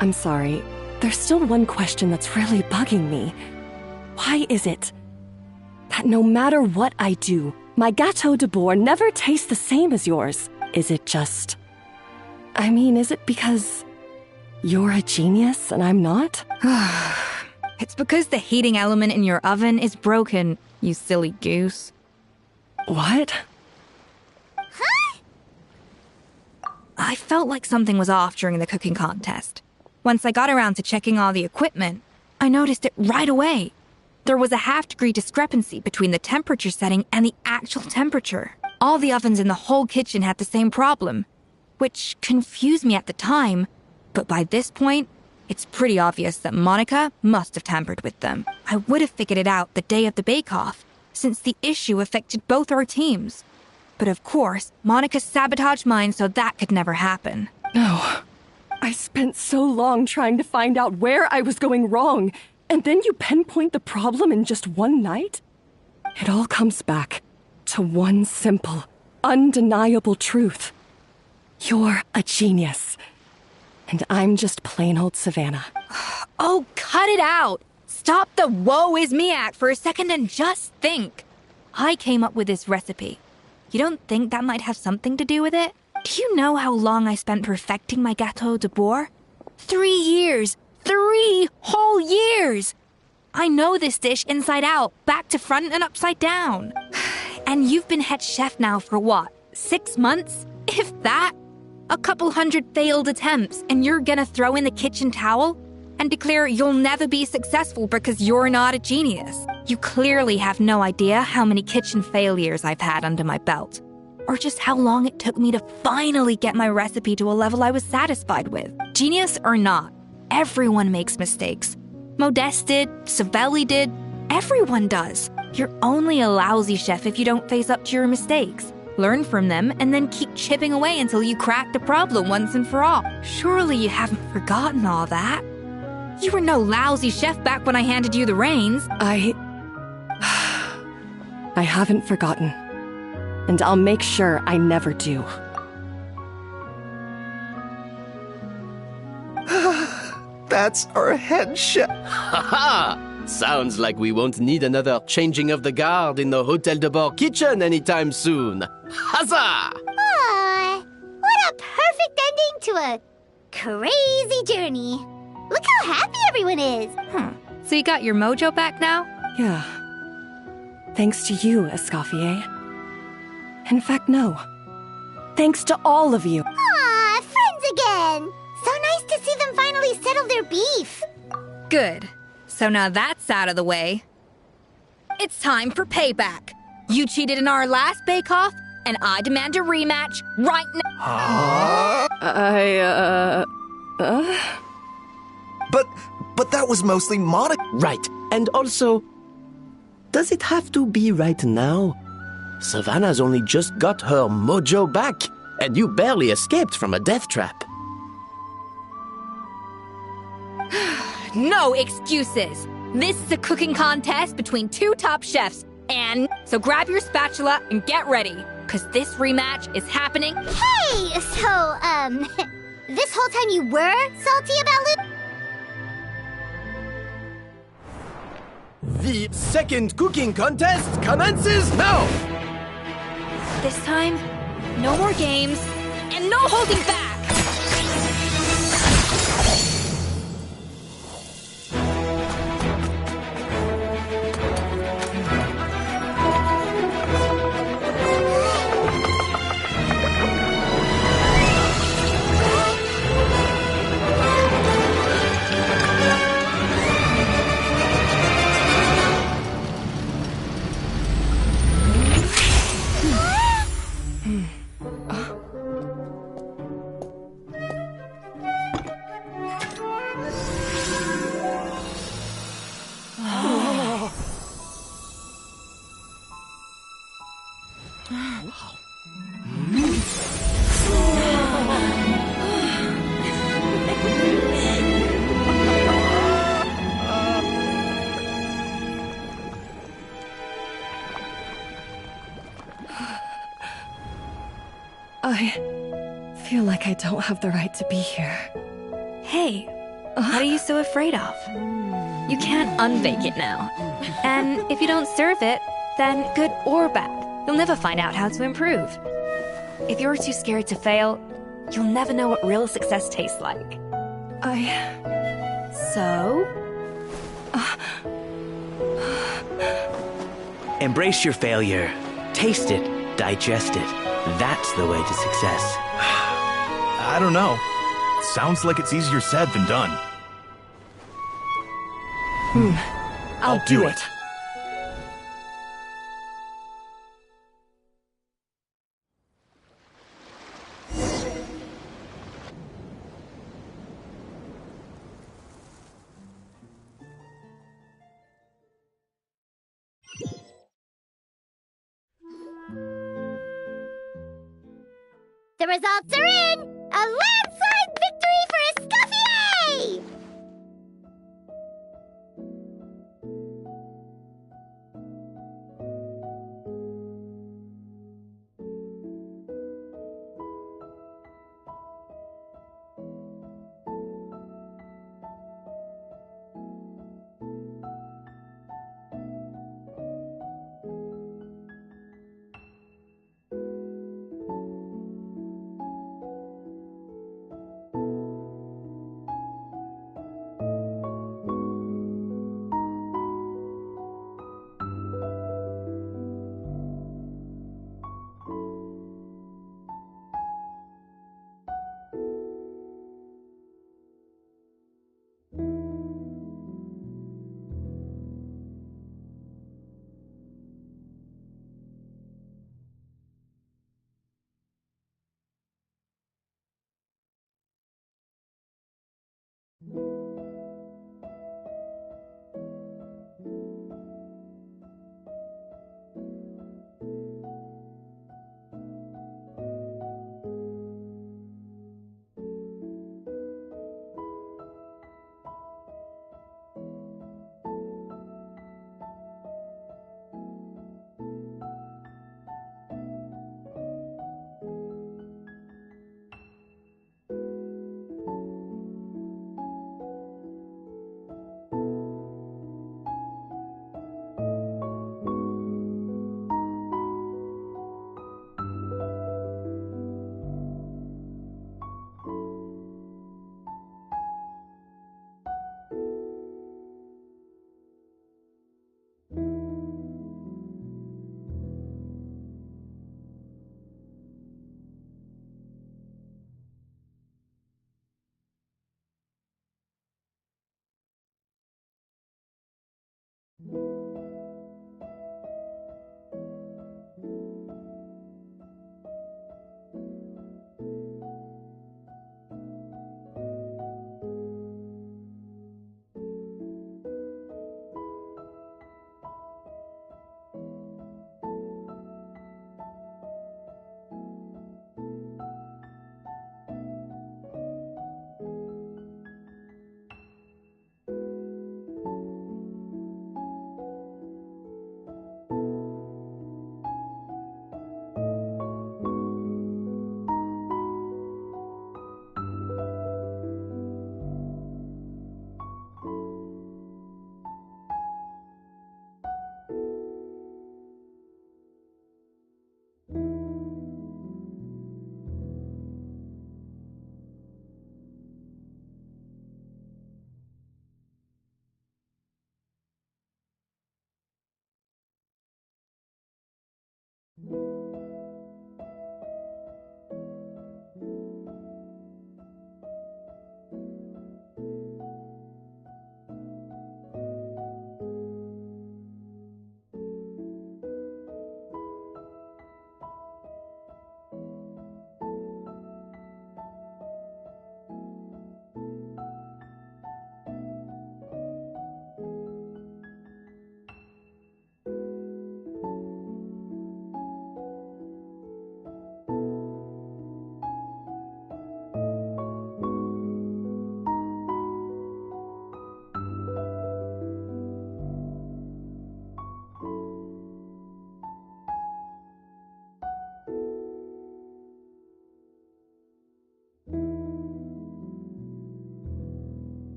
Speaker 3: I'm sorry. There's still one question that's really bugging me. Why is it that no matter what I do, my Gâteau de Bourg never tastes the same as yours? Is it just... is it because you're a genius and I'm not?
Speaker 2: It's because the heating element in your oven is broken, you silly goose.
Speaker 3: What?
Speaker 2: I felt like something was off during the cooking contest. Once I got around to checking all the equipment, I noticed it right away. There was a half-degree discrepancy between the temperature setting and the actual temperature. All the ovens in the whole kitchen had the same problem, which confused me at the time, but by this point, it's pretty obvious that Monica must have tampered with them. I would have figured it out the day of the bake-off, since the issue affected both our teams. But of course, Monica sabotaged mine so that could never happen.
Speaker 3: No. I spent so long trying to find out where I was going wrong, and then you pinpoint the problem in just one night? It all comes back to one simple, undeniable truth. You're a genius. And I'm just plain old Savannah.
Speaker 2: Oh, cut it out! Stop the woe is me act for a second and just think. I came up with this recipe. You don't think that might have something to do with it? Do you know how long I spent perfecting my Gâteau de Bourg? 3 years! 3 whole years! I know this dish inside out, back to front and upside down. And you've been head chef now for what, 6 months? If that? A couple hundred failed attempts, and you're gonna throw in the kitchen towel and declare you'll never be successful because you're not a genius. You clearly have no idea how many kitchen failures I've had under my belt, or just how long it took me to finally get my recipe to a level I was satisfied with. Genius or not, everyone makes mistakes. Modeste did, Savelli did, everyone does. You're only a lousy chef if you don't face up to your mistakes. Learn from them, and then keep chipping away until you crack the problem once and for all. Surely you haven't forgotten all that. You were no lousy chef back when I handed you the reins.
Speaker 3: I haven't forgotten. And I'll make sure I never do.
Speaker 10: That's our head chef.
Speaker 1: Ha-ha! Sounds like we won't need another changing of the guard in the Hôtel de Bord kitchen anytime soon. Huzzah!
Speaker 6: Aw, what a perfect ending to a crazy journey. Look how happy everyone is.
Speaker 2: So you got your mojo back now?
Speaker 3: Yeah. Thanks to you, Escoffier. In fact, no. Thanks to all of you.
Speaker 6: Aw, friends again. So nice to see them finally settle their beef.
Speaker 2: Good. So now that's out of the way. It's time for payback. You cheated in our last bake-off, and I demand a rematch right now.
Speaker 10: But that was mostly Monica.
Speaker 1: Right. And also, does it have to be right now? Savannah's only just got her mojo back, and you barely escaped from a death trap.
Speaker 2: No excuses. This is a cooking contest between 2 top chefs, and so grab your spatula and get ready, because this rematch is happening.
Speaker 6: Hey, so, this whole time you were salty about
Speaker 1: The second cooking contest commences now!
Speaker 2: This time, no more games, and no holding back!
Speaker 3: I feel like I don't have the right to be here.
Speaker 4: Hey, what are you so afraid of? You can't unbake it now. And if you don't serve it, then good or bad, you'll never find out how to improve. If you're too scared to fail, you'll never know what real success tastes like. So?
Speaker 17: Embrace your failure. Taste it. Digest it. That's the way to success.
Speaker 19: I don't know. Sounds like it's easier said than done.
Speaker 3: I'll do it.
Speaker 6: The results are in! A landslide victory for Escoffier!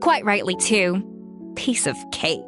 Speaker 2: Quite rightly, too. Piece of cake.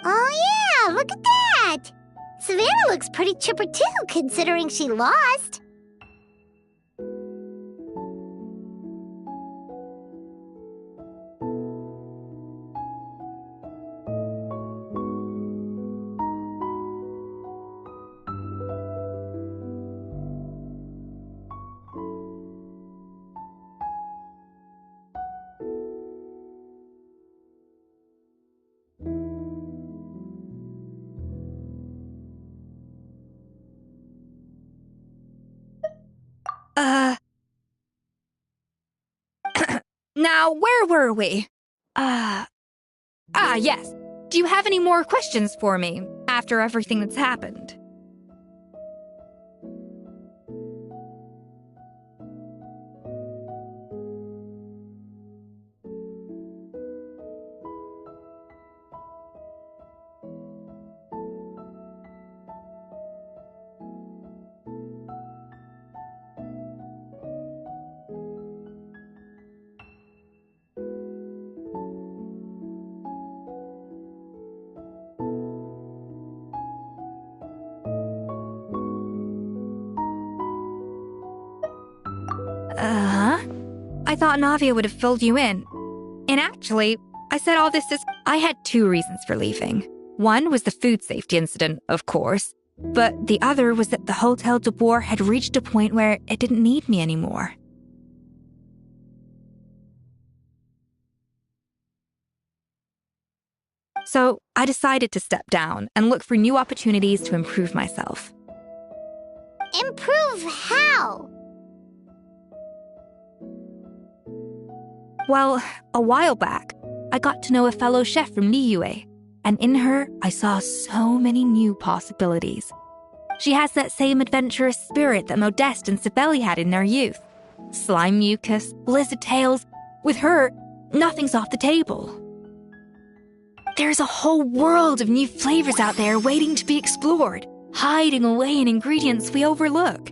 Speaker 6: Oh yeah, look at that! Savannah looks pretty chipper too, considering she lost.
Speaker 2: Now, where were we? Yes. Do you have any more questions for me after everything that's happened? I thought Navia would have filled you in. And actually, I said all this I had 2 reasons for leaving. One was the food safety incident, of course, but the other was that the Hotel de Boer had reached a point where it didn't need me anymore. So I decided to step down and look for new opportunities to improve myself.
Speaker 6: Improve how?
Speaker 2: Well, a while back, I got to know a fellow chef from Liyue, and in her, I saw so many new possibilities. She has that same adventurous spirit that Modeste and Sibeli had in their youth. Slime mucus, blizzard tails. With her, nothing's off the table. There's a whole world of new flavors out there waiting to be explored, hiding away in ingredients we overlook.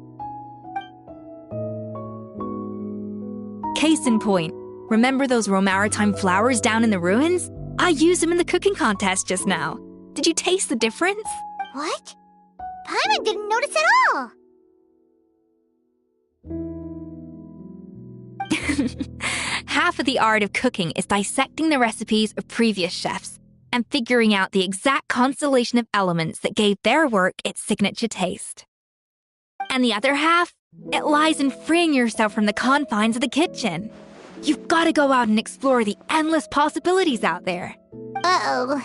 Speaker 2: Case in point, remember those Romaritime flowers down in the ruins? I used them in the cooking contest just now. Did you taste the difference?
Speaker 6: What? Paimon didn't notice at all!
Speaker 2: Half of the art of cooking is dissecting the recipes of previous chefs and figuring out the exact constellation of elements that gave their work its signature taste. And the other half, it lies in freeing yourself from the confines of the kitchen. You've got to go out and explore the endless possibilities out there.
Speaker 6: Uh-oh.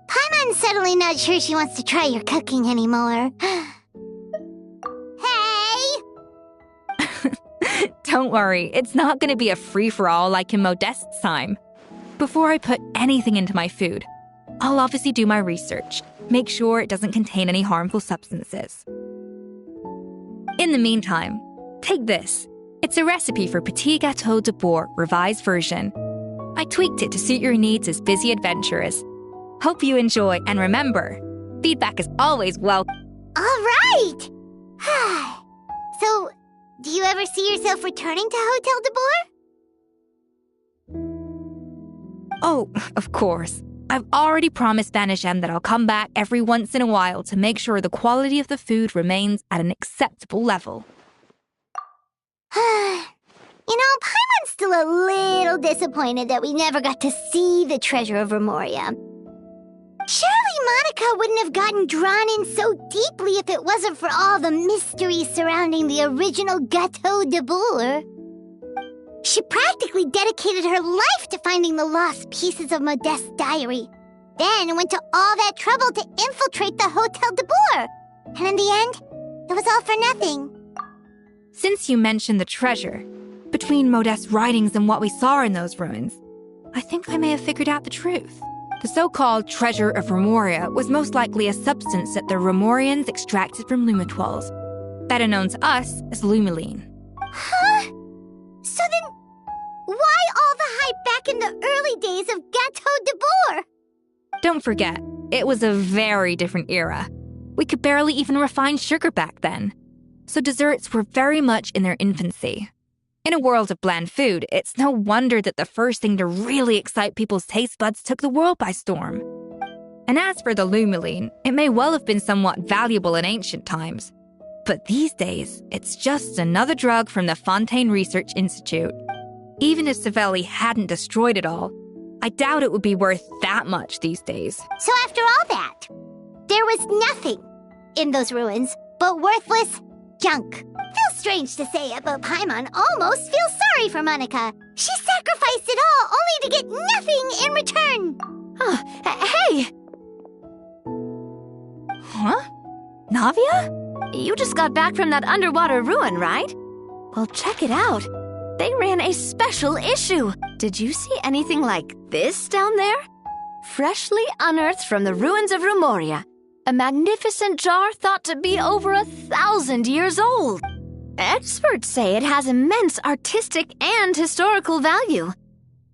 Speaker 6: Paimon's suddenly not sure she wants to try your cooking anymore. Hey!
Speaker 2: Don't worry, it's not going to be a free-for-all like in Modeste's time. Before I put anything into my food, I'll obviously do my research, make sure it doesn't contain any harmful substances. In the meantime, take this. It's a recipe for Petit Gâteau de Boer revised version. I tweaked it to suit your needs as busy adventurers. Hope you enjoy, and remember, feedback is always welcome.
Speaker 6: All right! So, do you ever see yourself returning to Hotel de Boer?
Speaker 2: Oh, of course. I've already promised Banachem that I'll come back every once in a while to make sure the quality of the food remains at an acceptable level.
Speaker 6: You know, Paimon's still a little disappointed that we never got to see the treasure of Remoria. Surely Monica wouldn't have gotten drawn in so deeply if it wasn't for all the mystery surrounding the original Gâteau de Boer. She practically dedicated her life to finding the lost pieces of Modeste's diary, then went to all that trouble to infiltrate the Hotel de Boer. And in the end, it was all for nothing.
Speaker 2: Since you mentioned the treasure, between Modeste's writings and what we saw in those ruins, I think I may have figured out the truth. The so-called treasure of Remoria was most likely a substance that the Remorians extracted from Lumitoiles, better known to us as Lumiline.
Speaker 6: Huh? So then, why all the hype back in the early days of Gâteau de Boer?
Speaker 2: Don't forget, it was a very different era. We could barely even refine sugar back then. So desserts were very much in their infancy. In a world of bland food, it's no wonder that the first thing to really excite people's taste buds took the world by storm. And as for the Lumiline, it may well have been somewhat valuable in ancient times. But these days, it's just another drug from the Fontaine Research Institute. Even if Sibeli hadn't destroyed it all, I doubt it would be worth that much these days.
Speaker 6: So after all that, there was nothing in those ruins but worthless junk. Feels strange to say it, but Paimon almost feels sorry for Monica. She sacrificed it all only to get nothing in return.
Speaker 16: Hey!
Speaker 2: Huh? Navia?
Speaker 16: You just got back from that underwater ruin, right? Well, check it out. They ran a special issue. Did you see anything like this down there? Freshly unearthed from the ruins of Remoria. A magnificent jar thought to be over 1,000 years old. Experts say it has immense artistic and historical value.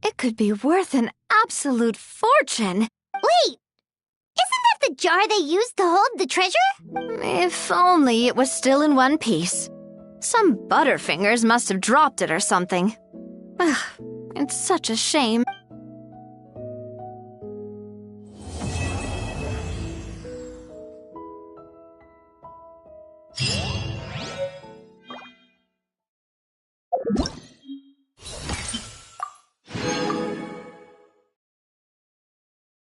Speaker 16: It could be worth an absolute fortune.
Speaker 6: Wait! Isn't that the jar they used to hold the treasure?
Speaker 16: If only it was still in one piece. Some butterfingers must have dropped it or something. Ugh, it's such a shame.